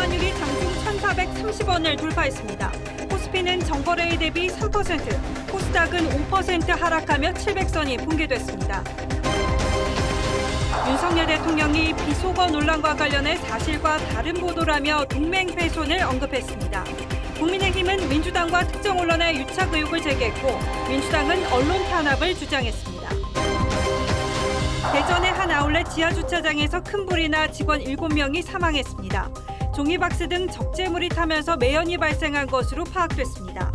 환율이 장중 1,430원을 돌파했습니다. 코스피는 정거래일 대비 3%, 코스닥은 5% 하락하며 700선이 붕괴됐습니다. 윤석열 대통령이 비속어 논란과 관련해 사실과 다른 보도라며 동맹 훼손을 언급했습니다. 국민의힘은 민주당과 특정 언론의 유착 의혹을 제기했고 민주당은 언론 탄압을 주장했습니다. 대전의 한 아울렛 지하주차장에서 큰 불이 나 직원 7명이 사망했습니다. 종이박스 등 적재물이 타면서 매연이 발생한 것으로 파악됐습니다.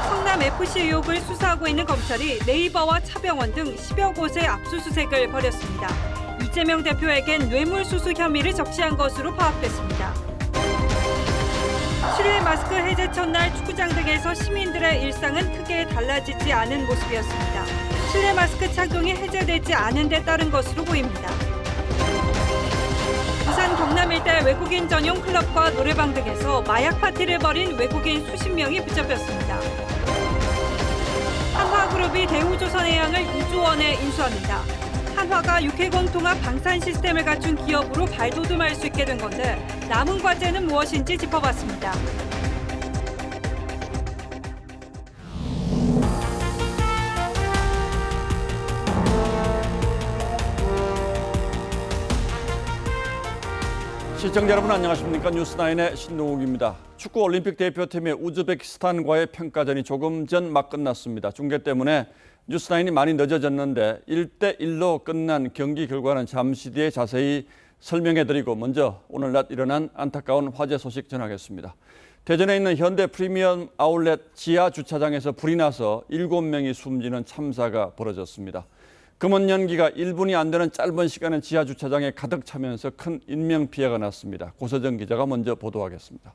성남FC 의혹을 수사하고 있는 검찰이 네이버와 차병원 등 10여 곳에 압수수색을 벌였습니다. 이재명 대표에겐 뇌물수수 혐의를 적시한 것으로 파악됐습니다. 실외 마스크 해제 첫날 축구장 등에서 시민들의 일상은 크게 달라지지 않은 모습이었습니다. 실내 마스크 착용이 해제되지 않은 데 따른 것으로 보입니다. 부산 경남 일대 외국인 전용 클럽과 노래방 등에서 마약 파티를 벌인 외국인 수십 명이 붙잡혔습니다. 한화그룹이 대우조선해양을 2조 원에 인수합니다. 한화가 육해공 통합 방산 시스템을 갖춘 기업으로 발돋움할 수 있게 된 건데 남은 과제는 무엇인지 짚어봤습니다. 시청자 여러분 안녕하십니까? 뉴스나인의 신동욱입니다. 축구 올림픽 대표팀의 우즈베키스탄과의 평가전이 조금 전 막 끝났습니다. 중계 때문에 뉴스나인이 많이 늦어졌는데 1대1로 끝난 경기 결과는 잠시 뒤에 자세히 설명해드리고 먼저 오늘 낮 일어난 안타까운 화재 소식 전하겠습니다. 대전에 있는 현대 프리미엄 아울렛 지하 주차장에서 불이 나서 7명이 숨지는 참사가 벌어졌습니다. 금은 연기가 1분이 안 되는 짧은 시간에 지하 주차장에 가득 차면서 큰 인명피해가 났습니다. 고서정 기자가 먼저 보도하겠습니다.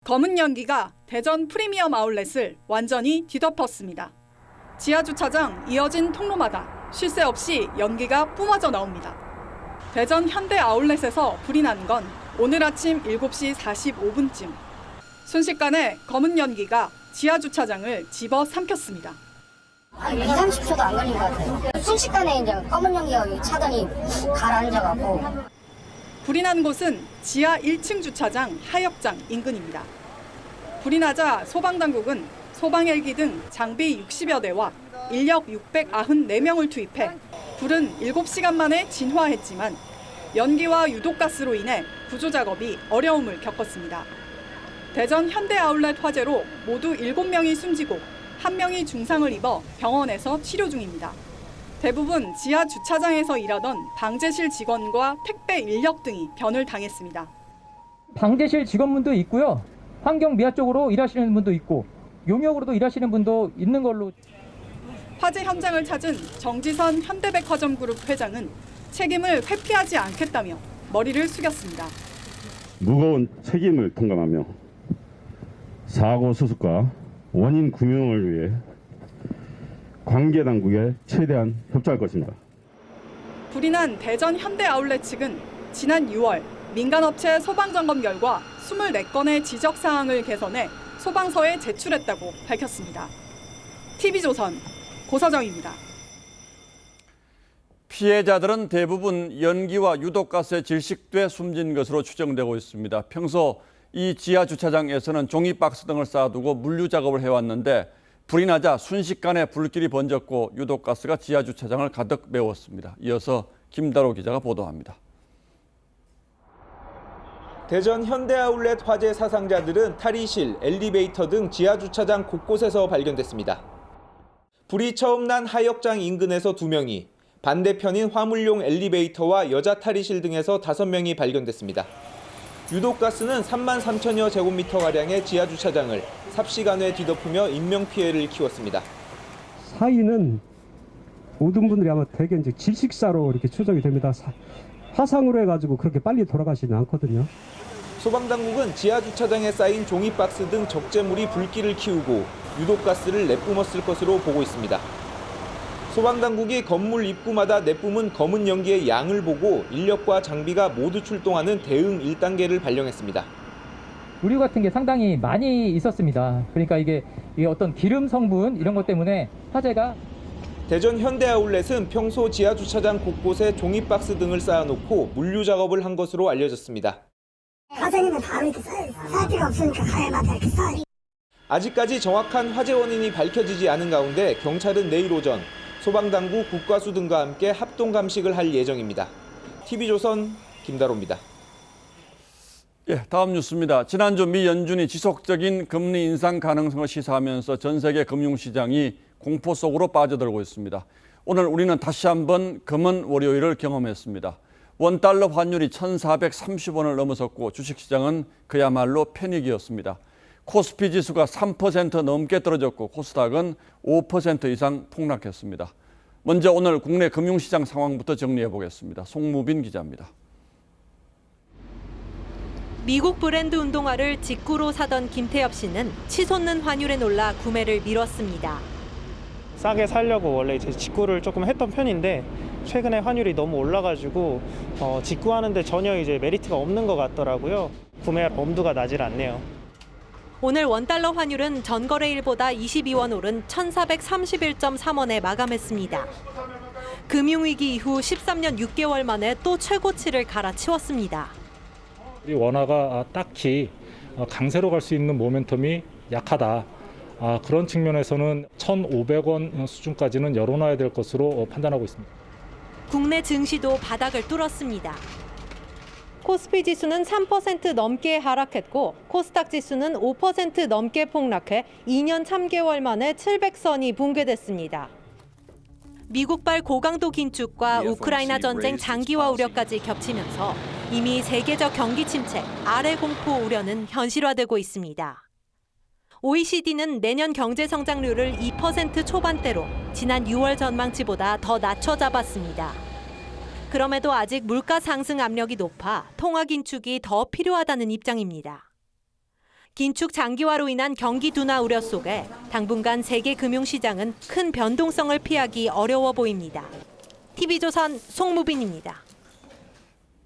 검은 연기가 대전 프리미엄 아울렛을 완전히 뒤덮었습니다. 지하 주차장 이어진 통로마다 쉴 새 없이 연기가 뿜어져 나옵니다. 대전 현대 아울렛에서 불이 난 건 오늘 아침 7시 45분쯤. 순식간에 검은 연기가 지하 주차장을 집어삼켰습니다. 한 2, 30초도 안 걸린 것 같아요. 순식간에 이제 검은 연기가 차더니 가라앉아갖고. 불이 난 곳은 지하 1층 주차장 하역장 인근입니다. 불이 나자 소방당국은 소방 헬기 등 장비 60여 대와 인력 694명을 투입해 불은 7시간 만에 진화했지만 연기와 유독가스로 인해 구조 작업이 어려움을 겪었습니다. 대전 현대 아울렛 화재로 모두 7명이 숨지고 1명이 중상을 입어 병원에서 치료 중입니다. 대부분 지하 주차장에서 일하던 방제실 직원과 택배 인력 등이 변을 당했습니다. 방제실 직원분도 있고요. 환경미화 쪽으로 일하시는 분도 있고 용역으로도 일하시는 분도 있는 걸로. 화재 현장을 찾은 정지선 현대백화점 그룹 회장은 책임을 회피하지 않겠다며 머리를 숙였습니다. 무거운 책임을 통감하며 사고 수습과 원인 규명을 위해 관계 당국에 최대한 협조할 것입니다. 불이 난 대전 현대 아울렛 측은 지난 6월 민간업체 소방점검 결과 24건의 지적사항을 개선해 소방서에 제출했다고 밝혔습니다. TV조선 고서정입니다. 피해자들은 대부분 연기와 유독가스에 질식돼 숨진 것으로 추정되고 있습니다. 평소 이 지하 주차장에서는 종이박스 등을 쌓아두고 물류 작업을 해왔는데 불이 나자 순식간에 불길이 번졌고 유독가스가 지하 주차장을 가득 메웠습니다. 이어서 김다로 기자가 보도합니다. 대전 현대아울렛 화재 사상자들은 탈의실, 엘리베이터 등 지하 주차장 곳곳에서 발견됐습니다. 불이 처음 난 하역장 인근에서 2명이, 반대편인 화물용 엘리베이터와 여자 탈의실 등에서 5명이 발견됐습니다. 유독가스는 3만 3천여 제곱미터가량의 지하 주차장을 삽시간에 뒤덮으며 인명피해를 키웠습니다. 사인은 모든 분들이 아마 대개 이제 질식사로 이렇게 추정이 됩니다. 화상으로 해가지고 그렇게 빨리 돌아가시는 않거든요. 소방당국은 지하 주차장에 쌓인 종이박스 등 적재물이 불길을 키우고 유독가스를 내뿜었을 것으로 보고 있습니다. 소방당국이 건물 입구마다 내뿜은 검은 연기의 양을 보고 인력과 장비가 모두 출동하는 대응 1단계를 발령했습니다. 의류 같은 게 상당히 많이 있었습니다. 그러니까 이게 어떤 기름 성분 이런 것 때문에 화재가. 대전 현대아울렛은 평소 지하주차장 곳곳에 종이박스 등을 쌓아놓고 물류 작업을 한 것으로 알려졌습니다. 화재는 바로 이렇게 써요. 쌀 데가 없으니까 가야마다 이렇게 써요. 아직까지 정확한 화재 원인이 밝혀지지 않은 가운데 경찰은 내일 오전 소방당국, 국과수 등과 함께 합동 감식을 할 예정입니다. TV조선 김다로입니다. 예, 다음 뉴스입니다. 지난주 미 연준이 지속적인 금리 인상 가능성을 시사하면서 전 세계 금융시장이 공포 속으로 빠져들고 있습니다. 오늘 우리는 다시 한번 금은 월요일을 경험했습니다. 원달러 환율이 1,430원을 넘어섰고 주식시장은 그야말로 패닉이었습니다. 코스피 지수가 3% 넘게 떨어졌고 코스닥은 5% 이상 폭락했습니다. 먼저 오늘 국내 금융시장 상황부터 정리해 보겠습니다. 송무빈 기자입니다. 미국 브랜드 운동화를 직구로 사던 김태엽 씨는 치솟는 환율에 놀라 구매를 미뤘습니다. 싸게 살려고 원래 이제 직구를 조금 했던 편인데 최근에 환율이 너무 올라가지고 직구하는데 전혀 이제 메리트가 없는 것 같더라고요. 구매할 엄두가 나질 않네요. 오늘 원달러 환율은 전거래일보다 22원 오른 1,431.3원에 마감했습니다. 금융위기 이후 13년 6개월 만에 또 최고치를 갈아치웠습니다. 이 원화가 딱히 강세로 갈 수 있는 모멘텀이 약하다. 그런 측면에서는 1,500원 수준까지는 열어놔야 될 것으로 판단하고 있습니다. 국내 증시도 바닥을 뚫었습니다. 코스피 지수는 3% 넘게 하락했고 코스닥 지수는 5% 넘게 폭락해 2년 3개월 만에 700선이 붕괴됐습니다. 미국발 고강도 긴축과 우크라이나 전쟁 장기화 우려까지 겹치면서 이미 세계적 경기 침체, 아래 공포 우려는 현실화되고 있습니다. OECD는 내년 경제 성장률을 2% 초반대로 지난 6월 전망치보다 더 낮춰 잡았습니다. 그럼에도 아직 물가 상승 압력이 높아 통화 긴축이 더 필요하다는 입장입니다. 긴축 장기화로 인한 경기 둔화 우려 속에 당분간 세계 금융시장은 큰 변동성을 피하기 어려워 보입니다. TV조선 송무빈입니다.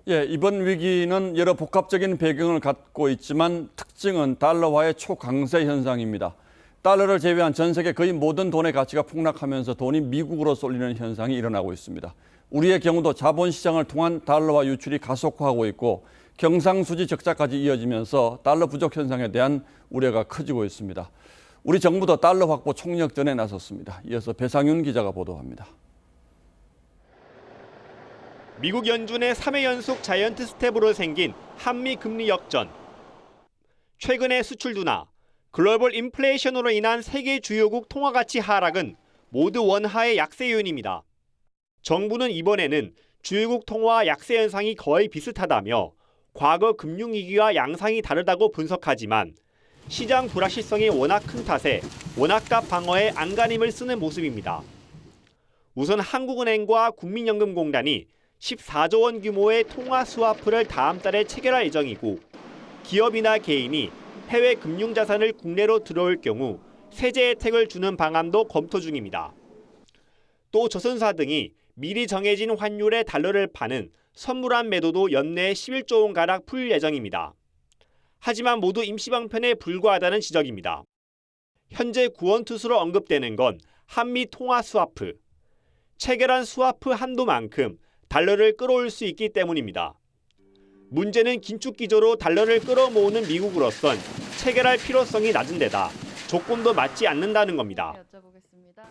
예, 이번 위기는 여러 복합적인 배경을 갖고 있지만 특징은 달러화의 초강세 현상입니다. 달러를 제외한 전 세계 거의 모든 돈의 가치가 폭락하면서 돈이 미국으로 쏠리는 현상이 일어나고 있습니다. 우리의 경우도 자본시장을 통한 달러화 유출이 가속화하고 있고 경상수지 적자까지 이어지면서 달러 부족 현상에 대한 우려가 커지고 있습니다. 우리 정부도 달러 확보 총력전에 나섰습니다. 이어서 배상윤 기자가 보도합니다. 미국 연준의 3회 연속 자이언트 스텝으로 생긴 한미 금리 역전. 최근의 수출 둔화, 글로벌 인플레이션으로 인한 세계 주요국 통화 가치 하락은 모두 원화의 약세 요인입니다. 정부는 이번에는 주요국 통화 약세 현상이 거의 비슷하다며 과거 금융위기와 양상이 다르다고 분석하지만 시장 불확실성이 워낙 큰 탓에 원화값 방어에 안간힘을 쓰는 모습입니다. 우선 한국은행과 국민연금공단이 14조 원 규모의 통화 스와프를 다음 달에 체결할 예정이고 기업이나 개인이 해외 금융자산을 국내로 들어올 경우 세제 혜택을 주는 방안도 검토 중입니다. 또 조선사 등이 미리 정해진 환율의 달러를 파는 선물한 매도도 연내 11조 원가량 풀 예정입니다. 하지만 모두 임시방편에 불과하다는 지적입니다. 현재 구원투수로 언급되는 건 한미 통화 스와프. 체결한 스와프 한도만큼 달러를 끌어올 수 있기 때문입니다. 문제는 긴축 기조로 달러를 끌어모으는 미국으로선 체결할 필요성이 낮은 데다 조건도 맞지 않는다는 겁니다.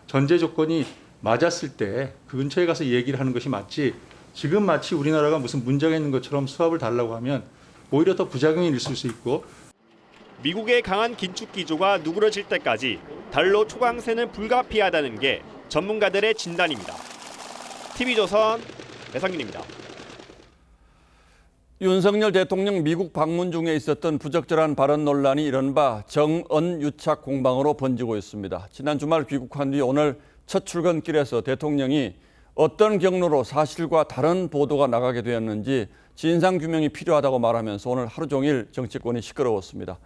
전제 조건이 맞았을 때 그 근처에 가서 얘기를 하는 것이 맞지, 지금 마치 우리나라가 무슨 문제가 있는 것처럼 수합을 달라고 하면 오히려 더 부작용이 있을 수 있고. 미국의 강한 긴축 기조가 누그러질 때까지 달러 초강세는 불가피하다는 게 전문가들의 진단입니다. TV조선 배상균입니다. 윤석열 대통령 미국 방문 중에 있었던 부적절한 발언 논란이 이른바 정언 유착 공방으로 번지고 있습니다. 지난 주말 귀국한 뒤 오늘 첫 출근길에서 대통령이 어떤 경로로 사실과 다른 보도가 나가게 되었는지 진상규명이 필요하다고 말하면서 오늘 하루 종일 정치권이 시끄러웠습니다.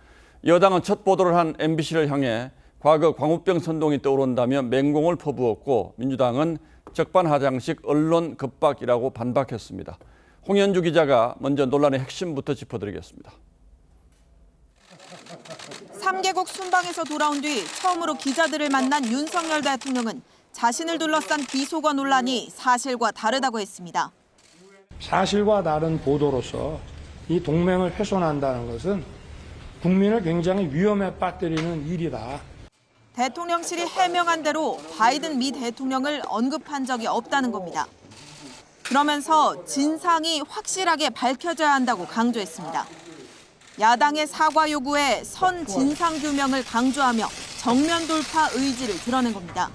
여당은 첫 보도를 한 MBC를 향해 과거 광우병 선동이 떠오른다며 맹공을 퍼부었고 민주당은 적반하장식 언론 급박이라고 반박했습니다. 홍현주 기자가 먼저 논란의 핵심부터 짚어드리겠습니다. 3개국 순방에서 돌아온 뒤 처음으로 기자들을 만난 윤석열 대통령은 자신을 둘러싼 비속어 논란이 사실과 다르다고 했습니다. 사실과 다른 보도로서 이 동맹을 훼손한다는 것은 국민을 굉장히 위험에 빠뜨리는 일이다. 대통령실이 해명한 대로 바이든 미 대통령을 언급한 적이 없다는 겁니다. 그러면서 진상이 확실하게 밝혀져야 한다고 강조했습니다. 야당의 사과 요구에 선 진상 규명을 강조하며 정면 돌파 의지를 드러낸 겁니다.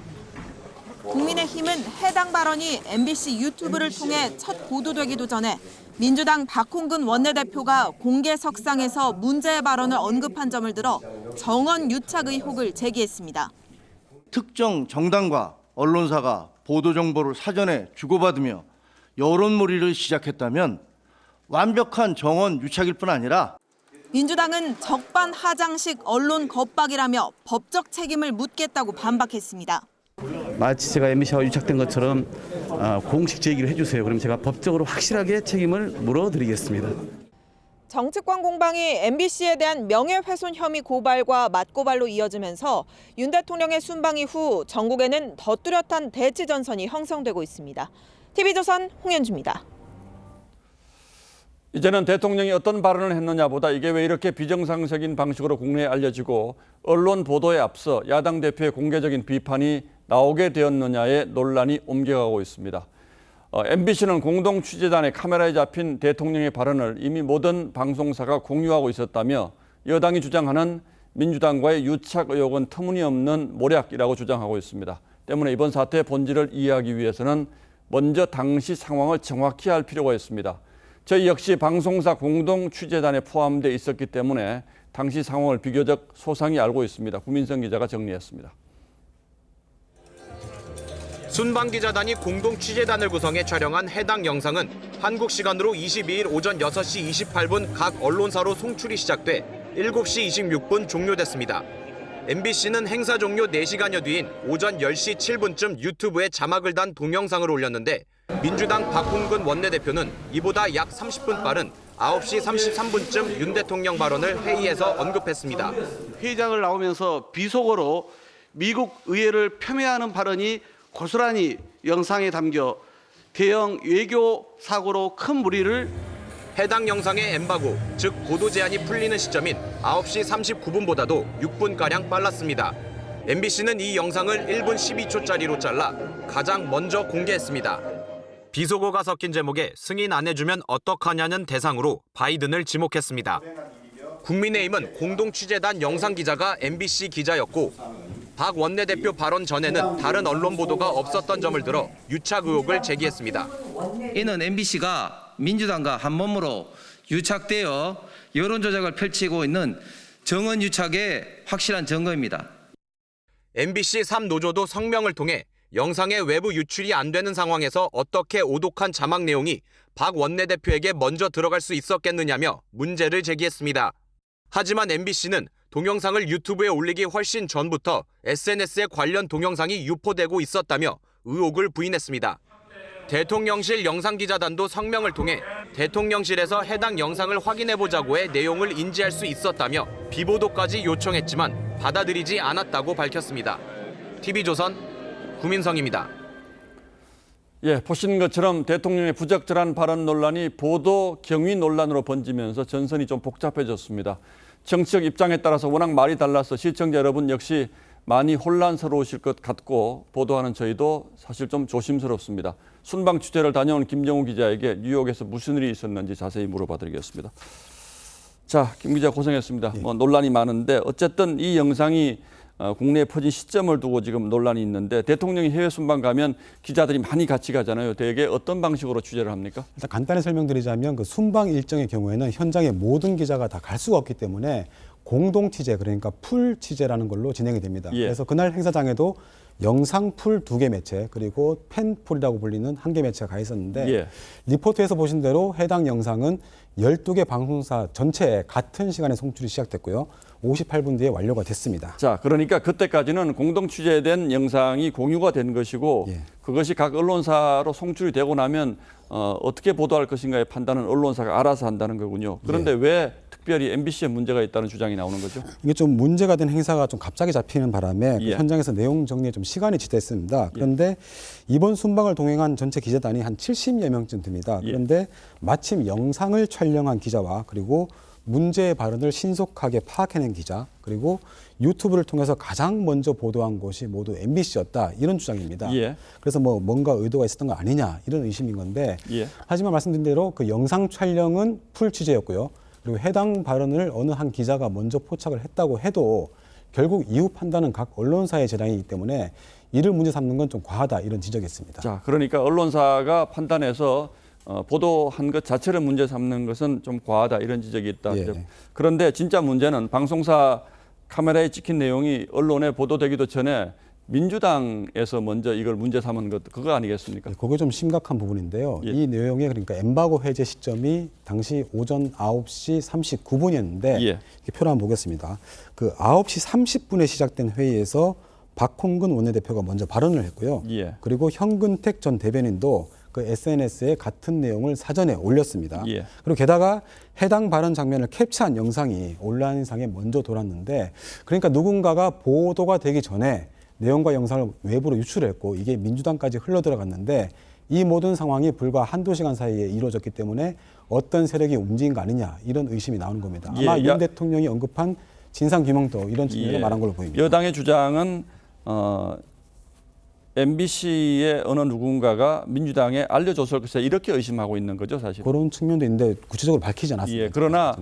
국민의힘은 해당 발언이 MBC 유튜브를 통해 첫 보도되기도 전에 민주당 박홍근 원내대표가 공개석상에서 문제의 발언을 언급한 점을 들어 정언 유착 의혹을 제기했습니다. 특정 정당과 언론사가 보도 정보를 사전에 주고받으며 여론몰이를 시작했다면 완벽한 정언 유착일 뿐 아니라 민주당은 적반하장식 언론 겁박이라며 법적 책임을 묻겠다고 반박했습니다. 마치 제가 MBC와 유착된 것처럼 공식 제기를 해주세요. 그럼 제가 법적으로 확실하게 책임을 물어드리겠습니다. 정치권 공방이 MBC에 대한 명예훼손 혐의 고발과 맞고발로 이어지면서 윤 대통령의 순방 이후 전국에는 더 뚜렷한 대치 전선이 형성되고 있습니다. TV조선 홍현주입니다. 이제는 대통령이 어떤 발언을 했느냐보다 이게 왜 이렇게 비정상적인 방식으로 국내에 알려지고 언론 보도에 앞서 야당 대표의 공개적인 비판이 나오게 되었느냐에 논란이 옮겨가고 있습니다. MBC는 공동 취재단의 카메라에 잡힌 대통령의 발언을 이미 모든 방송사가 공유하고 있었다며 여당이 주장하는 민주당과의 유착 의혹은 터무니없는 모략이라고 주장하고 있습니다. 때문에 이번 사태의 본질을 이해하기 위해서는 먼저 당시 상황을 정확히 알 필요가 있습니다. 저희 역시 방송사 공동 취재단에 포함되어 있었기 때문에 당시 상황을 비교적 소상히 알고 있습니다. 구민성 기자가 정리했습니다. 순방기자단이 공동 취재단을 구성해 촬영한 해당 영상은 한국 시간으로 22일 오전 6시 28분 각 언론사로 송출이 시작돼 7시 26분 종료됐습니다. MBC는 행사 종료 4시간여 뒤인 오전 10시 7분쯤 유튜브에 자막을 단 동영상을 올렸는데 민주당 박홍근 원내대표는 이보다 약 30분 빠른 9시 33분쯤 윤 대통령 발언을 회의에서 언급했습니다. 회의장을 나오면서 비속어로 미국 의회를 폄훼하는 발언이 고스란히 영상에 담겨 대형 외교 사고로 큰 무리를 해당 영상의 엠바고, 즉 보도 제한이 풀리는 시점인 9시 39분보다도 6분가량 빨랐습니다. MBC는 이 영상을 1분 12초짜리로 잘라 가장 먼저 공개했습니다. 비속어가 섞인 제목에 승인 안 해주면 어떡하냐는 대상으로 바이든을 지목했습니다. 국민의힘은 공동취재단 영상기자가 MBC 기자였고 박 원내대표 발언 전에는 다른 언론 보도가 없었던 점을 들어 유착 의혹을 제기했습니다. 이는 MBC가 민주당과 한몸으로 유착되어 여론조작을 펼치고 있는 정언 유착의 확실한 증거입니다. MBC 3노조도 성명을 통해 영상의 외부 유출이 안 되는 상황에서 어떻게 오독한 자막 내용이 박 원내대표에게 먼저 들어갈 수 있었겠느냐며 문제를 제기했습니다. 하지만 MBC는 동영상을 유튜브에 올리기 훨씬 전부터 SNS에 관련 동영상이 유포되고 있었다며 의혹을 부인했습니다. 대통령실 영상기자단도 성명을 통해 대통령실에서 해당 영상을 확인해보자고의 내용을 인지할 수 있었다며 비보도까지 요청했지만 받아들이지 않았다고 밝혔습니다. TV조선 구민성입니다. 예, 보시는 것처럼 대통령의 부적절한 발언 논란이 보도 경위 논란으로 번지면서 전선이 좀 복잡해졌습니다. 정치적 입장에 따라서 워낙 말이 달라서 시청자 여러분 역시 많이 혼란스러우실 것 같고 보도하는 저희도 사실 좀 조심스럽습니다. 순방 취재를 다녀온 김정우 기자에게 뉴욕에서 무슨 일이 있었는지 자세히 물어봐드리겠습니다. 자, 김 기자 고생했습니다. 논란이 많은데 어쨌든 이 영상이 국내에 퍼진 시점을 두고 지금 논란이 있는데 대통령이 해외 순방 가면 기자들이 많이 같이 가잖아요. 대개 어떤 방식으로 취재를 합니까? 일단 간단히 설명드리자면 그 순방 일정의 경우에는 현장에 모든 기자가 다 갈 수가 없기 때문에 공동 취재, 그러니까 풀 취재라는 걸로 진행이 됩니다. 예. 그래서 그날 행사장에도 영상 풀 2개 매체 그리고 펜 풀이라고 불리는 1개 매체가 가 있었는데 예. 리포트에서 보신 대로 해당 영상은 12개 방송사 전체에 같은 시간에 송출이 시작됐고요. 58분 뒤에 완료가 됐습니다. 자, 그러니까 그때까지는 공동 취재된 영상이 공유가 된 것이고 그것이 각 언론사로 송출이 되고 나면 어떻게 보도할 것인가의 판단은 언론사가 알아서 한다는 거군요. 그런데 왜 특별히 MBC에 문제가 있다는 주장이 나오는 거죠? 이게 좀 문제가 된 행사가 좀 갑자기 잡히는 바람에 그 현장에서 내용 정리에 좀 시간이 지체했습니다. 그런데 이번 순방을 동행한 전체 기자단이 한 70여 명쯤 됩니다. 그런데 마침 영상을 촬영한 기자와 그리고 문제의 발언을 신속하게 파악해낸 기자 그리고 유튜브를 통해서 가장 먼저 보도한 곳이 모두 MBC였다 이런 주장입니다. 그래서 뭔가 의도가 있었던 거 아니냐 이런 의심인 건데 하지만 말씀드린 대로 그 영상 촬영은 풀 취재였고요. 그리고 해당 발언을 어느 한 기자가 먼저 포착을 했다고 해도 결국 이후 판단은 각 언론사의 재량이기 때문에 이를 문제 삼는 건 좀 과하다 이런 지적이 있습니다. 자, 그러니까 언론사가 판단해서 보도한 것 자체를 문제 삼는 것은 좀 과하다 이런 지적이 있다. 그런데 진짜 문제는 방송사 카메라에 찍힌 내용이 언론에 보도되기도 전에 민주당에서 먼저 이걸 문제 삼은 것 그거 아니겠습니까? 그게 좀 심각한 부분인데요. 이 내용에 그러니까 엠바고 해제 시점이 당시 오전 9시 39분이었는데 이렇게 표를 한번 보겠습니다. 그 9시 30분에 시작된 회의에서 박홍근 원내대표가 먼저 발언을 했고요. 그리고 현근택 전 대변인도 그 SNS에 같은 내용을 사전에 올렸습니다. 그리고 게다가 해당 발언 장면을 캡처한 영상이 온라인상에 먼저 돌았는데 그러니까 누군가가 보도가 되기 전에 내용과 영상을 외부로 유출했고 이게 민주당까지 흘러들어갔는데 이 모든 상황이 불과 한두 시간 사이에 이루어졌기 때문에 어떤 세력이 움직인 거 아니냐 이런 의심이 나오는 겁니다. 아마 윤 대통령이 언급한 진상규명도 이런 측면을 말한 걸로 보입니다. 여당의 주장은 MBC의 어느 누군가가 민주당에 알려줬을 것이다 이렇게 의심하고 있는 거죠, 사실. 그런 측면도 있는데 구체적으로 밝히지 않았습니다. 그러나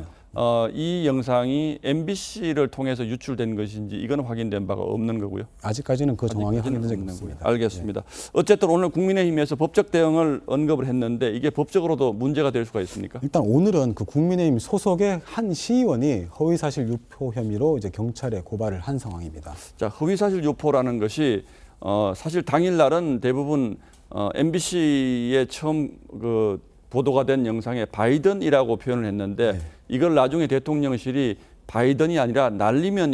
이 영상이 MBC를 통해서 유출된 것인지 이건 확인된 바가 없는 거고요. 아직까지는 그 정황이 확인된 적이 없습니다. 알겠습니다. 어쨌든 오늘 국민의힘에서 법적 대응을 언급을 했는데 이게 법적으로도 문제가 될 수가 있습니까? 일단 오늘은 그 국민의힘 소속의 한 시의원이 허위사실 유포 혐의로 이제 경찰에 고발을 한 상황입니다. 자, 허위사실 유포라는 것이 사실 당일날은 대부분 MBC에 처음 그 보도가 된 영상에 바이든이라고 표현을 했는데 이걸 나중에 대통령실이 바이든이 아니라 날리면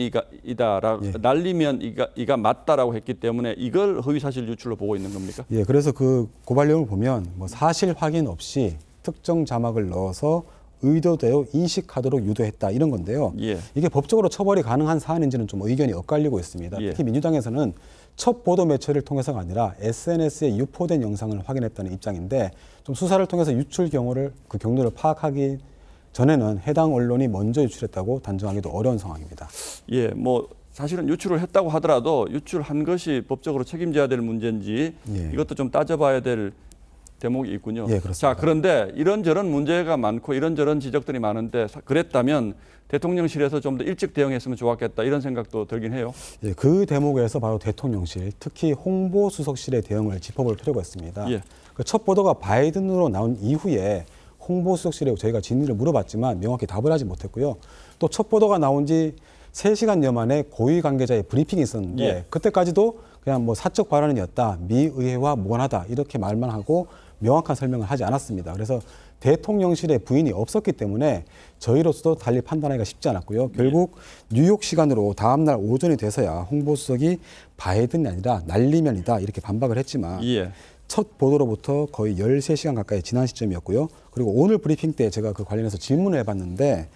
이가 맞다라고 했기 때문에 이걸 허위사실 유출로 보고 있는 겁니까? 그래서 그 고발 내용을 보면 사실 확인 없이 특정 자막을 넣어서 의도되어 인식하도록 유도했다 이런 건데요. 이게 법적으로 처벌이 가능한 사안인지는 좀 의견이 엇갈리고 있습니다. 특히 민주당에서는 첫 보도 매체를 통해서가 아니라 SNS에 유포된 영상을 확인했다는 입장인데 좀 수사를 통해서 유출 경로를 파악하기 전에는 해당 언론이 먼저 유출했다고 단정하기도 어려운 상황입니다. 사실은 유출을 했다고 하더라도 유출한 것이 법적으로 책임져야 될 문제인지 이것도 좀 따져봐야 될 대목이 있군요. 자, 그런데 이런저런 문제가 많고 이런저런 지적들이 많은데 그랬다면 대통령실에서 좀 더 일찍 대응했으면 좋았겠다 이런 생각도 들긴 해요. 그 대목에서 바로 대통령실, 특히 홍보수석실의 대응을 짚어볼 필요가 있습니다. 그 첫 보도가 바이든으로 나온 이후에 홍보수석실에 저희가 진위를 물어봤지만 명확히 답을 하지 못했고요. 또 첫 보도가 나온 지 3시간여 만에 고위 관계자의 브리핑이 있었는데 그때까지도 그냥 사적 발언이었다, 미 의회와 무관하다 이렇게 말만 하고 명확한 설명을 하지 않았습니다. 그래서 대통령실의 부인이 없었기 때문에 저희로서도 달리 판단하기가 쉽지 않았고요. 결국 뉴욕 시간으로 다음 날 오전이 돼서야 홍보수석이 바이든이 아니라 날리면이다 이렇게 반박을 했지만 첫 보도로부터 거의 13시간 가까이 지난 시점이었고요. 그리고 오늘 브리핑 때 제가 그 관련해서 질문을 해봤는데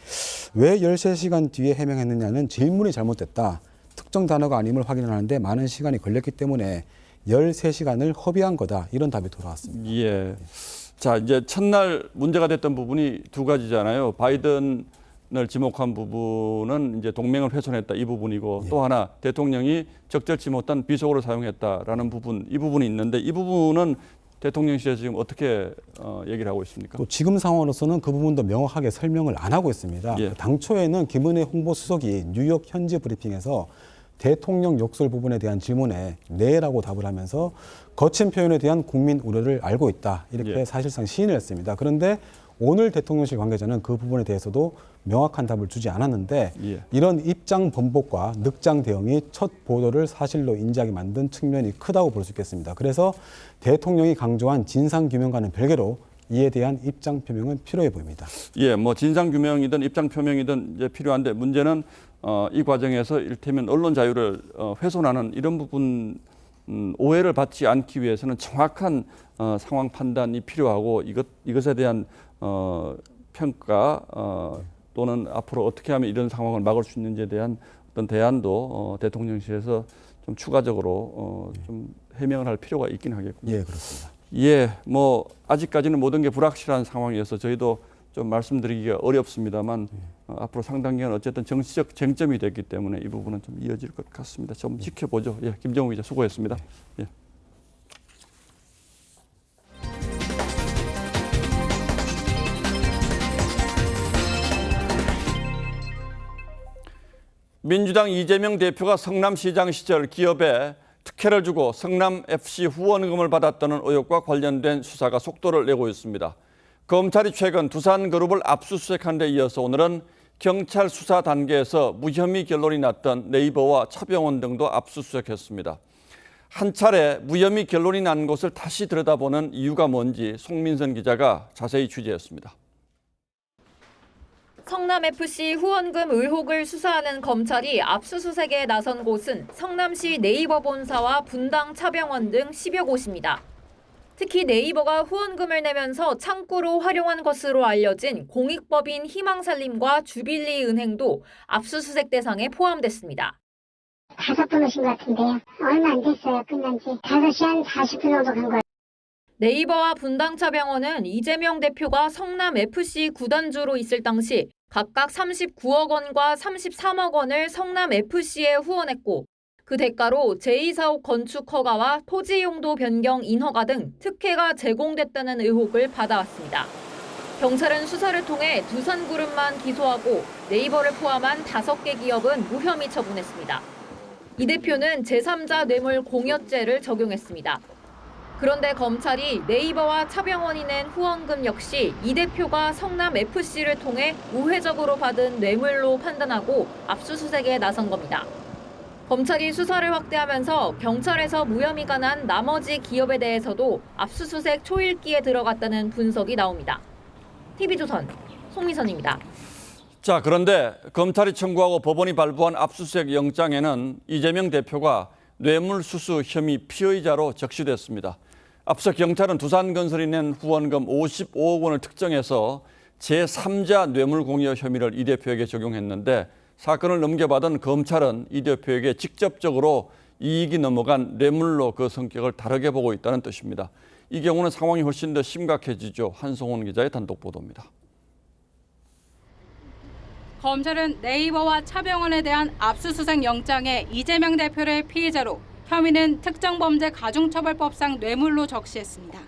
왜 13시간 뒤에 해명했느냐는 질문이 잘못됐다. 특정 단어가 아님을 확인하는데 많은 시간이 걸렸기 때문에 13시간을 허비한 거다. 이런 답이 돌아왔습니다. 자, 이제 첫날 문제가 됐던 부분이 두 가지잖아요. 바이든을 지목한 부분은 이제 동맹을 훼손했다 이 부분이고 또 하나 대통령이 적절치 못한 비속어를 사용했다라는 부분, 이 부분이 있는데 이 부분은 대통령실에서 지금 어떻게 얘기를 하고 있습니까? 또 지금 상황으로서는 그 부분도 명확하게 설명을 안 하고 있습니다. 당초에는 김은혜 홍보수석이 뉴욕 현지 브리핑에서 대통령 욕설 부분에 대한 질문에 네라고 답을 하면서 거친 표현에 대한 국민 우려를 알고 있다. 이렇게 사실상 시인을 했습니다. 그런데 오늘 대통령실 관계자는 그 부분에 대해서도 명확한 답을 주지 않았는데 이런 입장 번복과 늑장 대응이 첫 보도를 사실로 인지하게 만든 측면이 크다고 볼 수 있겠습니다. 그래서 대통령이 강조한 진상규명과는 별개로 이에 대한 입장 표명은 필요해 보입니다. 예, 뭐 진상 규명이든 입장 표명이든 이제 필요한데 문제는 이 과정에서 이를테면 언론 자유를 훼손하는 이런 부분 오해를 받지 않기 위해서는 정확한 상황 판단이 필요하고 이것에 대한 평가 또는 앞으로 어떻게 하면 이런 상황을 막을 수 있는지에 대한 어떤 대안도 대통령실에서 좀 추가적으로 좀 해명을 할 필요가 있긴 하겠군요. 예, 그렇습니다. 예, 뭐 아직까지는 모든 게 불확실한 상황이어서 저희도 좀 말씀드리기가 어렵습니다만 앞으로 상당 기간 어쨌든 정치적 쟁점이 됐기 때문에 이 부분은 좀 이어질 것 같습니다. 좀 지켜보죠. 예, 김정우 기자 수고했습니다. 예. 민주당 이재명 대표가 성남시장 시절 기업에 특혜를 주고 성남FC 후원금을 받았다는 의혹과 관련된 수사가 속도를 내고 있습니다. 검찰이 최근 두산그룹을 압수수색한 데 이어서 오늘은 경찰 수사 단계에서 무혐의 결론이 났던 네이버와 차병원 등도 압수수색했습니다. 한 차례 무혐의 결론이 난 것을 다시 들여다보는 이유가 뭔지 송민선 기자가 자세히 취재했습니다. 성남FC 후원금 의혹을 수사하는 검찰이 압수수색에 나선 곳은 성남시 네이버 본사와 분당 차병원 등 10여 곳입니다. 특히 네이버가 후원금을 내면서 창구로 활용한 것으로 알려진 공익법인 희망살림과 주빌리은행도 압수수색 대상에 포함됐습니다. 5번 오신 것 같은데요. 얼마 안 됐어요. 끝난 지 5시 한 40분 정도 간 거예요. 네이버와 분당차병원은 이재명 대표가 성남FC 구단주로 있을 당시 각각 39억 원과 33억 원을 성남FC에 후원했고 그 대가로 제2사옥 건축 허가와 토지 용도 변경 인허가 등 특혜가 제공됐다는 의혹을 받아왔습니다. 경찰은 수사를 통해 두산그룹만 기소하고 네이버를 포함한 5개 기업은 무혐의 처분했습니다. 이 대표는 제3자 뇌물 공여죄를 적용했습니다. 그런데 검찰이 네이버와 차병원이 낸 후원금 역시 이 대표가 성남FC를 통해 우회적으로 받은 뇌물로 판단하고 압수수색에 나선 겁니다. 검찰이 수사를 확대하면서 경찰에서 무혐의가 난 나머지 기업에 대해서도 압수수색 초읽기에 들어갔다는 분석이 나옵니다. TV조선 송미선입니다. 자, 그런데 검찰이 청구하고 법원이 발부한 압수수색 영장에는 이재명 대표가 뇌물수수 혐의 피의자로 적시됐습니다. 앞서 경찰은 두산건설이 낸 후원금 55억 원을 특정해서 제3자 뇌물공여 혐의를 이 대표에게 적용했는데 사건을 넘겨받은 검찰은 이 대표에게 직접적으로 이익이 넘어간 뇌물로 그 성격을 다르게 보고 있다는 뜻입니다. 이 경우는 상황이 훨씬 더 심각해지죠. 한송원 기자의 단독 보도입니다. 검찰은 네이버와 차병원에 대한 압수수색 영장에 이재명 대표를 피의자로 혐의는 특정범죄 가중처벌법상 뇌물로 적시했습니다.